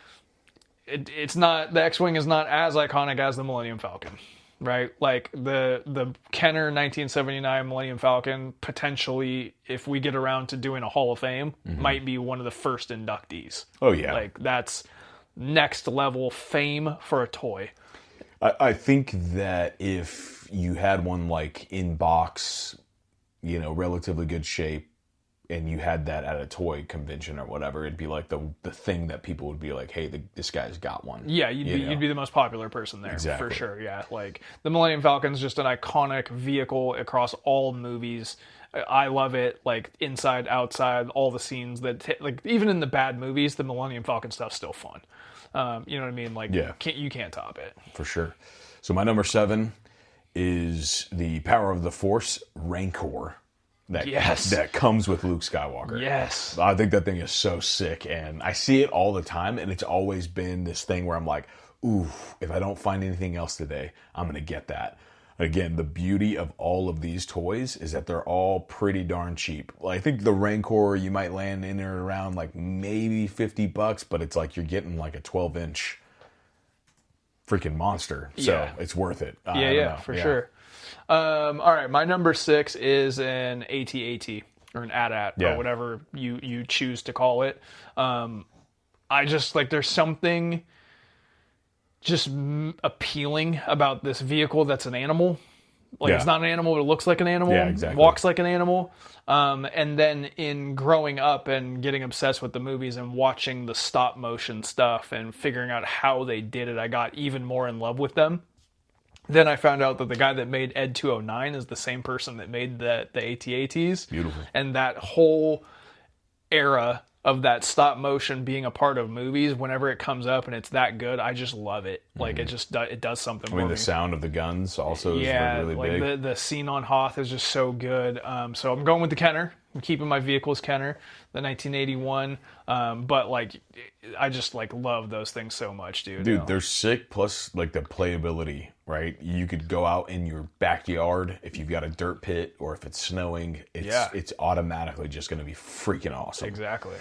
It's not, the X-Wing is not as iconic as the Millennium Falcon, right? Like the Kenner 1979 Millennium Falcon, potentially, if we get around to doing a Hall of Fame, might be one of the first inductees. Oh, yeah. Like, that's next level fame for a toy. I think that if you had one like in box, relatively good shape, and you had that at a toy convention or whatever, it'd be like the thing that people would be like, hey, this guy's got one. Yeah, you'd be the most popular person there, Exactly. for sure. Yeah, like the Millennium Falcon's just an iconic vehicle across all movies. I love it, like inside, outside, all the scenes that like even in the bad movies, the Millennium Falcon stuff's still fun. You know what I mean? Like, Yeah. you can't top it. For sure. So my number 7 is the Power of the Force Rancor that comes with Luke Skywalker. Yes. I think that thing is so sick, and I see it all the time, and it's always been this thing where I'm like, ooh, if I don't find anything else today, I'm going to get that. Again, the beauty of all of these toys is that they're all pretty darn cheap. Like, I think the Rancor, you might land in or around like maybe $50, but it's like you're getting like a 12-inch freaking monster. So Yeah. it's worth it. For sure. All right, my number 6 is an AT-AT or an AT-AT Yeah. or whatever you choose to call it. I just like, there's something just appealing about this vehicle that's an animal. Like, Yeah. it's not an animal, but it looks like an animal. Yeah, exactly. Walks like an animal. And then in growing up and getting obsessed with the movies and watching the stop motion stuff and figuring out how they did it, I got even more in love with them. Then I found out that the guy that made Ed 209 is the same person that made the AT-ATs. Beautiful. And that whole era of that stop motion being a part of movies, whenever it comes up and it's that good, I just love it. Like, it does something I mean, for the me. sound of the guns also is Yeah, really like big. the scene on Hoth is just so good. So I'm going with the Kenner I'm keeping my vehicles Kenner, the 1981. But like, I just like love those things so much, dude. Dude, they're sick. Plus, like the playability, right? You could go out in your backyard if you've got a dirt pit or if it's snowing. It's automatically just going to be freaking awesome. Exactly.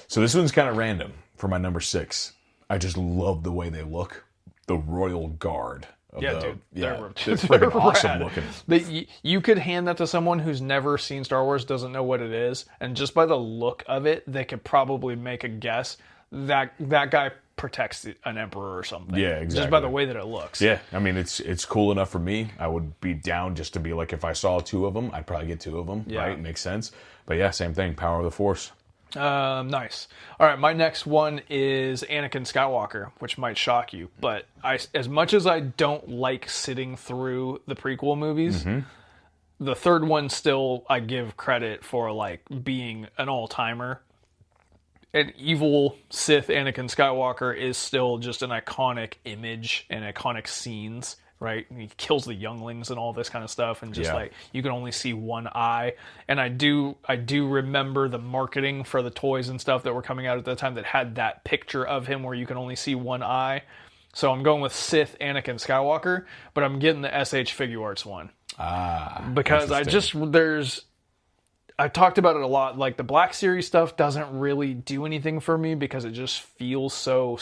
So this one's kind of random for my number 6. I just love the way they look. The Royal Guard. Dude. It's freaking awesome looking. You could hand that to someone who's never seen Star Wars, doesn't know what it is, and just by the look of it, they could probably make a guess that guy protects an emperor or something. Yeah, exactly. Just by the way that it looks. Yeah, I mean, it's cool enough for me. I would be down just to be like, if I saw 2 of them, I'd probably get 2 of them, right? Makes sense. But yeah, same thing, Power of the Force. Nice. All right, my next one is Anakin Skywalker, which might shock you, but as much as I don't like sitting through the prequel movies, the third one still I give credit for like being an all-timer. An evil Sith Anakin Skywalker is still just an iconic image and iconic scenes. Right, and he kills the younglings and all this kind of stuff, and just like you can only see one eye. And I do remember the marketing for the toys and stuff that were coming out at the time that had that picture of him where you can only see one eye. So I'm going with Sith Anakin Skywalker, but I'm getting the SH Figuarts one because I talked about it a lot. Like the Black Series stuff doesn't really do anything for me because it just feels so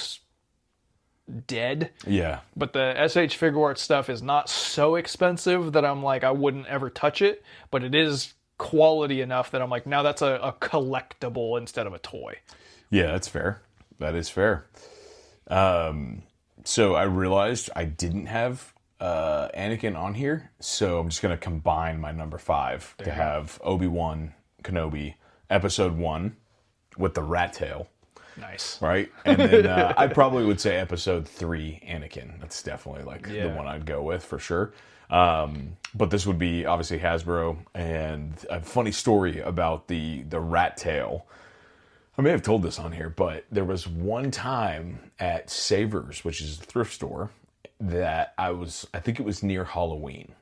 dead. Yeah. But the SH Figuarts stuff is not so expensive that I'm like, I wouldn't ever touch it, but it is quality enough that I'm like, now that's a collectible instead of a toy. Yeah, that's fair. That is fair. So I realized I didn't have Anakin on here, so I'm just going to combine my number 5 to have Obi-Wan Kenobi Episode 1 with the rat tail. Nice. Right? And then I probably would say Episode 3 Anakin. That's definitely like the one I'd go with for sure. But this would be obviously Hasbro. And a funny story about the rat tail. I may have told this on here, but there was one time at Savers, which is a thrift store, that I think it was near Halloween.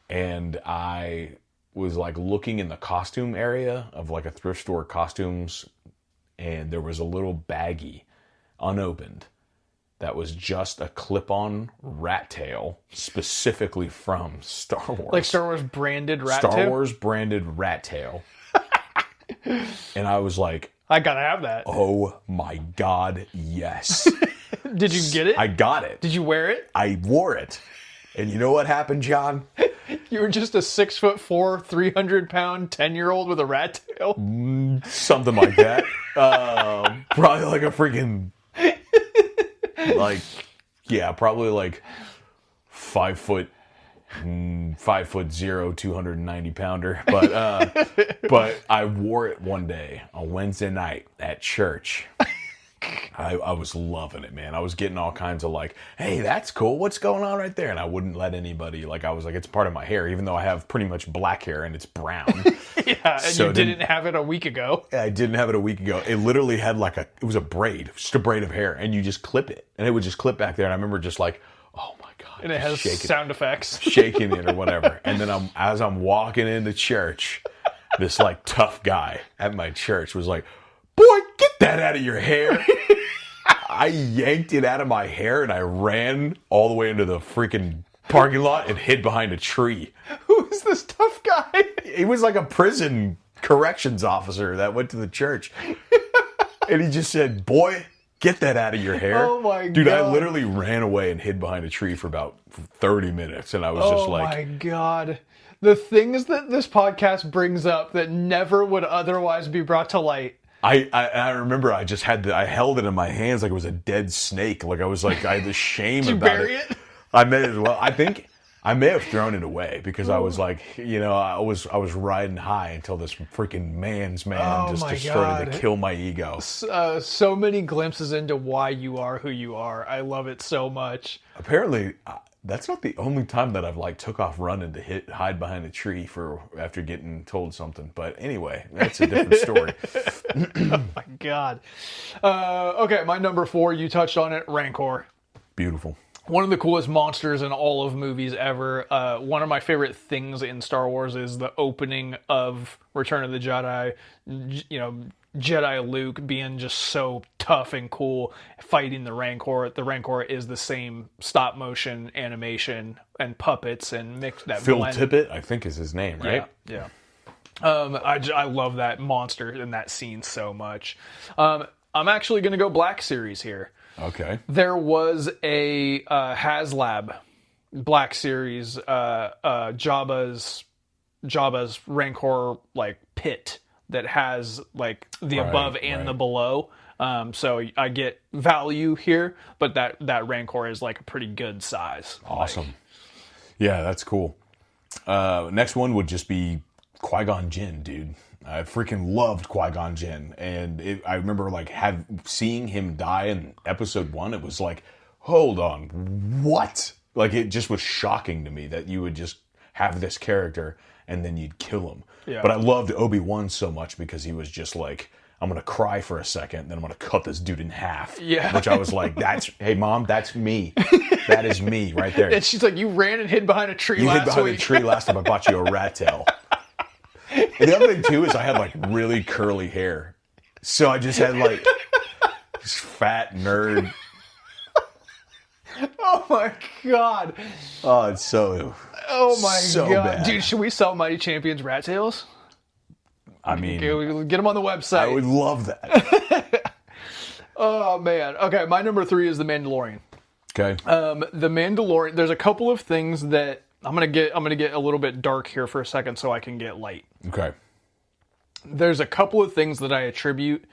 And I was like looking in the costume area of like a thrift store costumes, and there was a little baggie unopened that was just a clip-on rat tail specifically from Star Wars. Like Star Wars branded rat tail? Star Wars branded rat tail. And I was like, I gotta have that. Oh my God, yes. Did you get it? I got it. Did you wear it? I wore it. And you know what happened, John? You were just a 6'4", 300-pound, 10-year-old with a rat tail? Something like that. Probably like a freaking, probably like 5 foot 0, 290 pounder. But I wore it one day on Wednesday night at church. I was loving it, man. I was getting all kinds of like, hey, that's cool. What's going on right there? And I wouldn't let anybody, like, I was like, it's part of my hair, even though I have pretty much black hair and it's brown. Yeah, and so you didn't have it a week ago. I didn't have it a week ago. It literally had it was a braid, just a braid of hair, and you just clip it. And it would just clip back there. And I remember just like, oh my God. And it has sound effects. Shaking it or whatever. And then as I'm walking into church, this like tough guy at my church was like, boy, get that out of your hair. I yanked it out of my hair and I ran all the way into the freaking parking lot and hid behind a tree. Who is this tough guy? He was like a prison corrections officer that went to the church. And he just said, boy, get that out of your hair. Oh my God. Dude, I literally ran away and hid behind a tree for about 30 minutes. And I was just like, oh my God. The things that this podcast brings up that never would otherwise be brought to light. I remember I just I held it in my hands like it was a dead snake. Like I had the shame Did you about bury it. I may as well. I think I may have thrown it away because I was like, I was riding high until this freaking man's man just started to kill my ego. So many glimpses into why you are who you are. I love it so much. Apparently, that's not the only time that I've like took off running to hide behind a tree after getting told something. But anyway, that's a different story. Oh my God. Okay, my number 4, you touched on it, Rancor. Beautiful. one of the coolest monsters in all of movies ever. One of my favorite things in Star Wars is the opening of Return of the Jedi. You know, Jedi Luke being just so tough and cool, fighting the Rancor. The Rancor is the same stop motion animation and puppets and mix that Phil blend. Tippett, I think is his name, right? Yeah. I love that monster in that scene so much. I'm actually going to go Black Series here. Okay. There was a HasLab Black Series, Jabba's Rancor like pit that has like the Right, above and right. the below. So I get value here, but that Rancor is like a pretty good size. Awesome. Yeah, that's cool. Next one would just be Qui-Gon Jinn, dude. I freaking loved Qui-Gon Jinn, and I remember like seeing him die in episode 1. It was like, hold on, what? Like it just was shocking to me that you would just have this character and then you'd kill him. Yeah. But I loved Obi-Wan so much because he was just like, I'm gonna cry for a second, then I'm gonna cut this dude in half. Yeah. Which I was like, hey mom, that's me. That is me right there. And she's like, you ran and hid behind a tree You hid last behind week. the tree last time I bought you a rat tail. And the other thing too is I had like really curly hair, so I just had like this fat nerd. Oh my god. Oh, it's so. Oh my So god. bad. Dude, should we sell Mighty Champions rat tails? I mean, Get them on the website. I would love that. Oh man. Okay, my number 3 is The Mandalorian. Okay. The Mandalorian. There's a couple of things that I'm gonna get a little bit dark here for a second, so I can get light. Okay. There's a couple of things that I attribute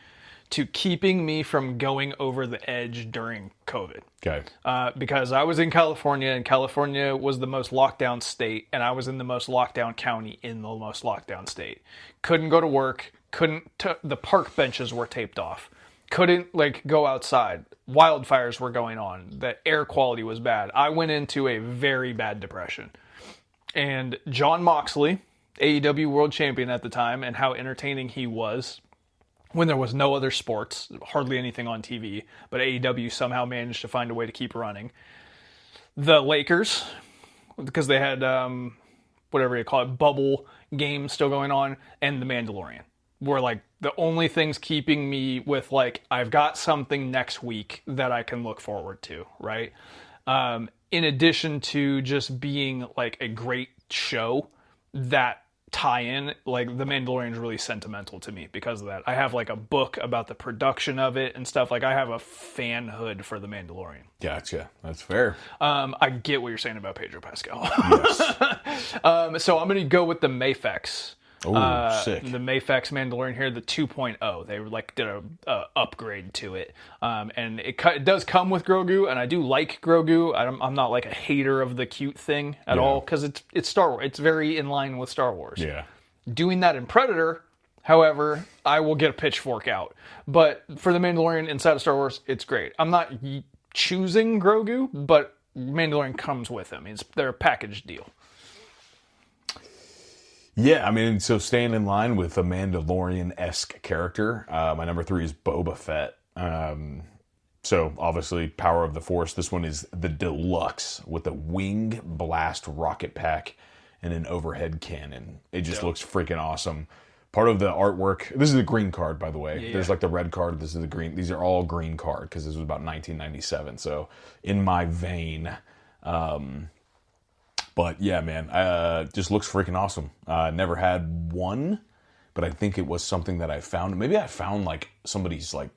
to keeping me from going over the edge during COVID. Okay. Because I was in California, and California was the most locked down state, and I was in the most locked down county in the most locked down state. Couldn't go to work. The park benches were taped off. Couldn't go outside. Wildfires were going on. The air quality was bad. I went into a very bad depression. And Jon Moxley, AEW World Champion at the time, and how entertaining he was when there was no other sports, hardly anything on TV, but AEW somehow managed to find a way to keep running. The Lakers, because they had, whatever you call it, bubble games still going on, and The Mandalorian were like the only things keeping me with like, I've got something next week that I can look forward to, right? In addition to just being like a great show, that tie-in, like The Mandalorian is really sentimental to me because of that. I have like a book about the production of it and stuff. Like I have a fanhood for The Mandalorian. Gotcha. That's fair. I get what you're saying about Pedro Pascal. Yes. So I'm going to go with the Mafex. Oh, sick. The Mafex Mandalorian here, the 2.0. They like did a upgrade to it, and it does come with Grogu, and I do like Grogu. I'm not like a hater of the cute thing at all because it's Star Wars. It's very in line with Star Wars. Yeah. Doing that in Predator, however, I will get a pitchfork out. But for the Mandalorian inside of Star Wars, it's great. I'm not choosing Grogu, but Mandalorian comes with him. They're a package deal. Yeah, I mean, so staying in line with a Mandalorian-esque character, my number 3 is Boba Fett. So obviously, Power of the Force. This one is the deluxe with a wing blast rocket pack and an overhead cannon. It just looks freaking awesome. Part of the artwork. This is the green card, by the way. Yeah. There's like the red card. This is the green. These are all green card because this was about 1997. So in my vein. But yeah, man, just looks freaking awesome. Never had one, but I think it was something that I found. Maybe I found like somebody's like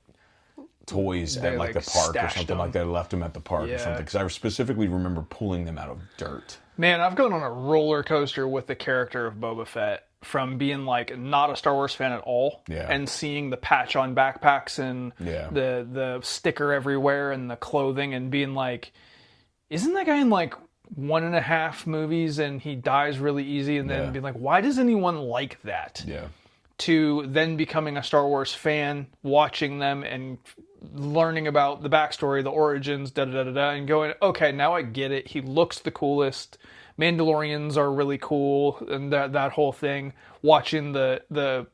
toys They, at like like, the park or stashed something them. like that. I left them at the park or Yeah. something because I specifically remember pulling them out of dirt. Man, I've gone on a roller coaster with the character of Boba Fett from being like not a Star Wars fan at all, and seeing the patch on backpacks and the sticker everywhere and the clothing and being like, isn't that guy in like 1.5 movies and he dies really easy? And then being like, why does anyone like that? Yeah. To then becoming a Star Wars fan, watching them and learning about the backstory, the origins, and going, okay, now I get it. He looks the coolest. Mandalorians are really cool, and that whole thing. Watching the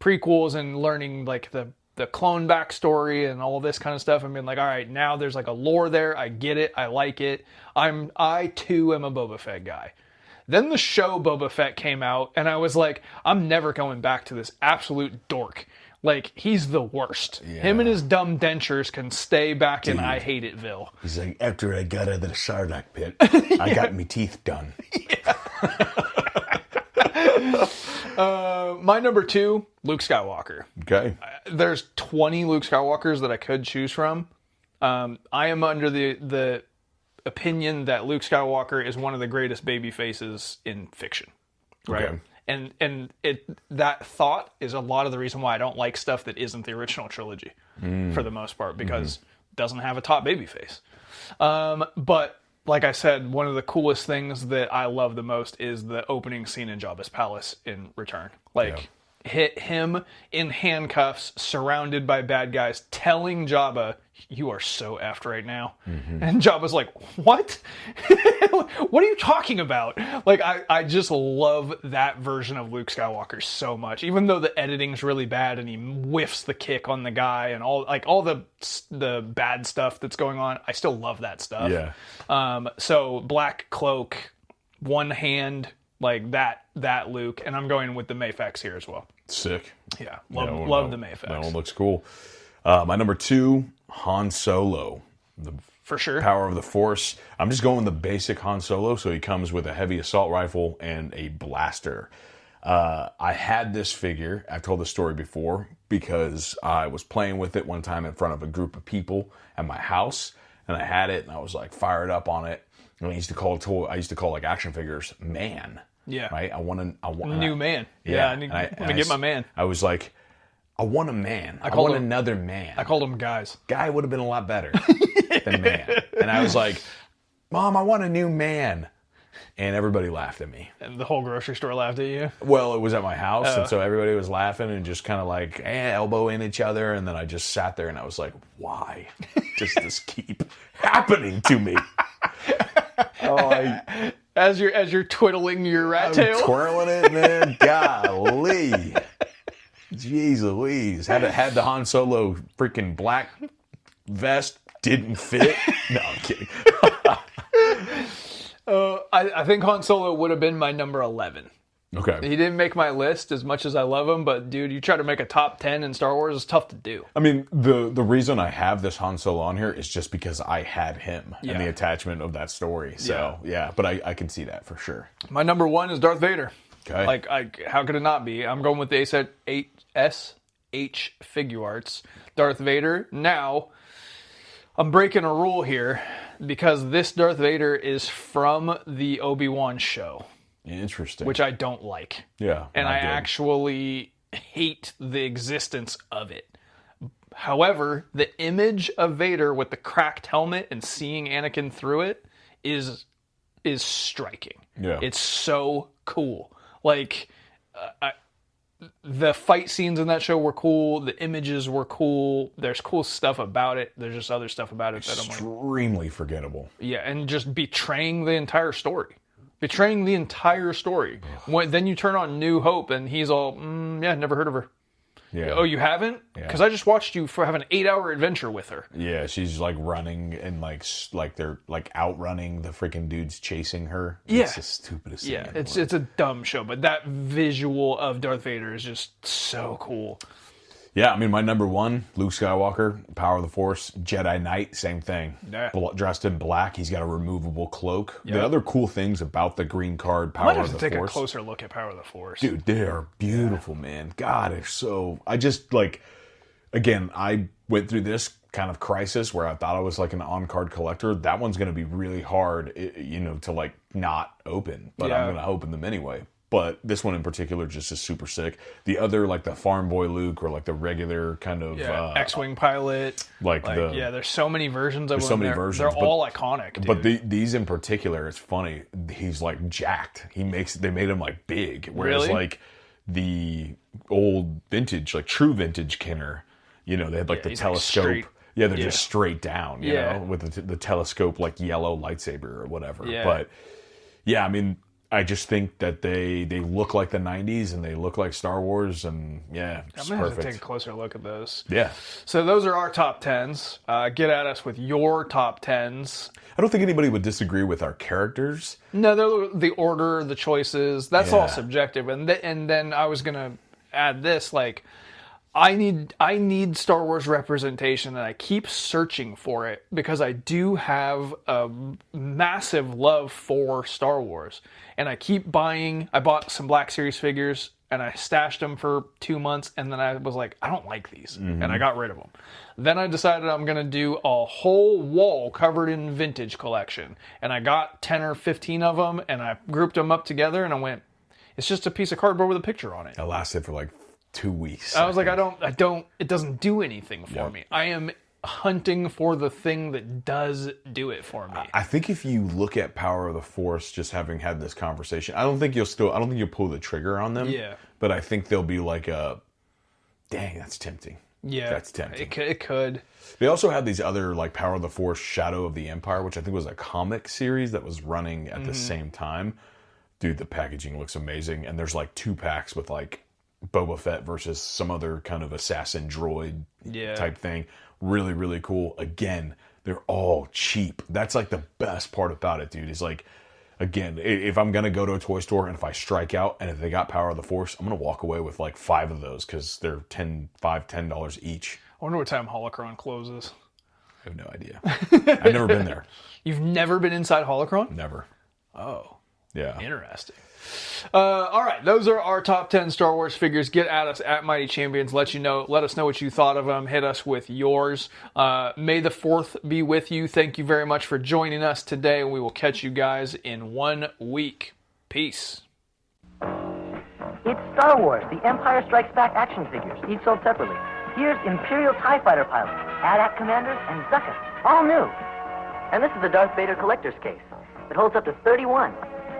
prequels and learning like the clone backstory and all this kind of stuff, and being like, all right, now there's like a lore there. I get it. I like it. I too am a Boba Fett guy. Then the show Boba Fett came out, and I was like, I'm never going back to this absolute dork. Like, he's the worst. Yeah. Him and his dumb dentures can stay back in I Hate Itville. He's like, after I got out of the Sarlacc pit, I got me teeth done. My number 2, Luke Skywalker. Okay. There's 20 Luke Skywalkers that I could choose from. I am under the opinion that Luke Skywalker is one of the greatest baby faces in fiction. Right? Okay. And that thought is a lot of the reason why I don't like stuff that isn't the original trilogy for the most part, because it doesn't have a top baby face. But like I said, one of the coolest things that I love the most is the opening scene in Jabba's palace in Return. Like, hit him in handcuffs, surrounded by bad guys, telling Jabba, "You are so effed right now." And Jabba's like, "What? What are you talking about?" Like, I just love that version of Luke Skywalker so much. Even though the editing's really bad and he whiffs the kick on the guy and all the bad stuff that's going on, I still love that stuff. Yeah. So Black Cloak, one hand, like that Luke, and I'm going with the Mayfax here as well. Sick. Yeah, love the Mayfax. That one looks cool. My number 2, Han Solo. The For sure. power of the Force. I'm just going with the basic Han Solo, so he comes with a heavy assault rifle and a blaster. I had this figure, I've told this story before, because I was playing with it one time in front of a group of people at my house, and I had it, and I was like fired up on it. And I used to call like action figures man. Yeah. Right? I want New man. Yeah. I need to get my man. I was like, I want a man. I called want him- another man. I called them guys. Guy would have been a lot better than man. And I was like, Mom, I want a new man. And everybody laughed at me. And the whole grocery store laughed at you. Well, it was at my house, and so everybody was laughing and just kind of like elbowing each other. And then I just sat there and I was like, why does this keep happening to me? As you're twiddling your rat I'm tail. twirling it, man. Golly. Jeez Louise. Had the Han Solo freaking black vest, didn't fit. No, I'm kidding. I think Han Solo would have been my number 11. Okay. He didn't make my list as much as I love him, but dude, you try to make a top 10 in Star Wars, it's tough to do. I mean, the reason I have this Han Solo on here is just because I had him and the attachment of that story. So, yeah, but I can see that for sure. My number 1 is Darth Vader. Okay. Like, how could it not be? I'm going with the SH Figure Arts Darth Vader. Now, I'm breaking a rule here because this Darth Vader is from the Obi-Wan show, Interesting. which I don't like. yeah. And not I good. actually hate the existence of it. However, the image of Vader with the cracked helmet and seeing Anakin through it is striking. Yeah. It's so cool. Like, the fight scenes in that show were cool. The images were cool. There's cool stuff about it. There's just other stuff about it that I'm like, extremely forgettable. yeah, and just betraying the entire story. Then you turn on New Hope, and he's all, never heard of her. Yeah. Oh, you haven't? Because I just watched you for having an 8-hour adventure with her. Yeah, she's like running and like they're like outrunning the freaking dudes chasing her. Yeah. It's the stupidest thing. Yeah, in the it's world. a dumb show, but that visual of Darth Vader is just so cool. Yeah, I mean, my number 1, Luke Skywalker, Power of the Force, Jedi Knight, same thing. Yeah. Dressed in black, he's got a removable cloak. The other cool things about the green card, I Power might have of to the take Force. a closer look at Power of the Force. Dude, they are beautiful, man. God, it's so... I just, like... Again, I went through this kind of crisis where I thought I was like an on-card collector. That one's going to be really hard, to like not open. But I'm going to open them anyway. But this one in particular just is super sick. The other, like the farm boy Luke or like the regular kind of... X-Wing pilot. There's so many versions of them. so many versions, They're but- all iconic, dude. But these in particular, it's funny. He's like jacked. They made him like big. Whereas Really? like the old vintage, like true vintage Kenner, they had like the he's, like, telescope. straight. Yeah, they're just straight down, you Yeah. know, with the telescope like yellow lightsaber or whatever. Yeah. But yeah, I mean, I just think that they look like the 90s and they look like Star Wars, and yeah, I'm it's going to have to perfect. take a closer look at those. Yeah. So those are our top 10s. Get at us with your top 10s. I don't think anybody would disagree with our characters. No, the order, the choices, that's all Yeah. subjective. And then I was going to add this, like, I need Star Wars representation, and I keep searching for it because I do have a massive love for Star Wars, and I keep buying. I bought some Black Series figures and I stashed them for 2 months, and then I was like, I don't like these, and I got rid of them. Then I decided I'm gonna do a whole wall covered in vintage collection, and I got 10 or 15 of them, and I grouped them up together, and I went, it's just a piece of cardboard with a picture on it. It lasted for like 2 weeks. I was like, it doesn't do anything for me. I am hunting for the thing that does do it for me. I think if you look at Power of the Force, just having had this conversation, I don't think you'll pull the trigger on them. Yeah. But I think they'll be like dang, that's tempting. Yeah. That's tempting. It could. They also had these other like Power of the Force, Shadow of the Empire, which I think was a comic series that was running at the same time. Dude, the packaging looks amazing. And there's like 2 packs with like Boba Fett versus some other kind of assassin droid type thing. Really, really cool. Again, they're all cheap. That's like the best part about it, dude. Is like, again, if I'm going to go to a toy store and if I strike out and if they got Power of the Force, I'm going to walk away with like 5 of those because they're $10 each. I wonder what time Holocron closes. I have no idea. I've never been there. You've never been inside Holocron? Never. Oh, Yeah. interesting. All right, those are our top 10 Star Wars figures. Get at us at Mighty Champions. Let us know what you thought of them. Hit us with yours. May the 4th be with you. Thank you very much for joining us today. We will catch you guys in 1 week. Peace. It's Star Wars, the Empire Strikes Back action figures, each sold separately. Here's Imperial TIE Fighter pilots, AT-AT commanders, and Zuckuss, all new. And this is the Darth Vader collector's case. It holds up to 31.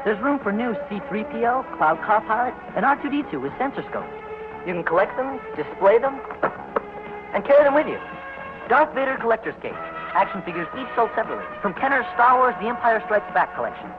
There's room for new C-3PO, Cloud Car Pilot, and R2-D2 with sensor scope. You can collect them, display them, and carry them with you. Darth Vader collector's case. Action figures each sold separately from Kenner's Star Wars The Empire Strikes Back collection.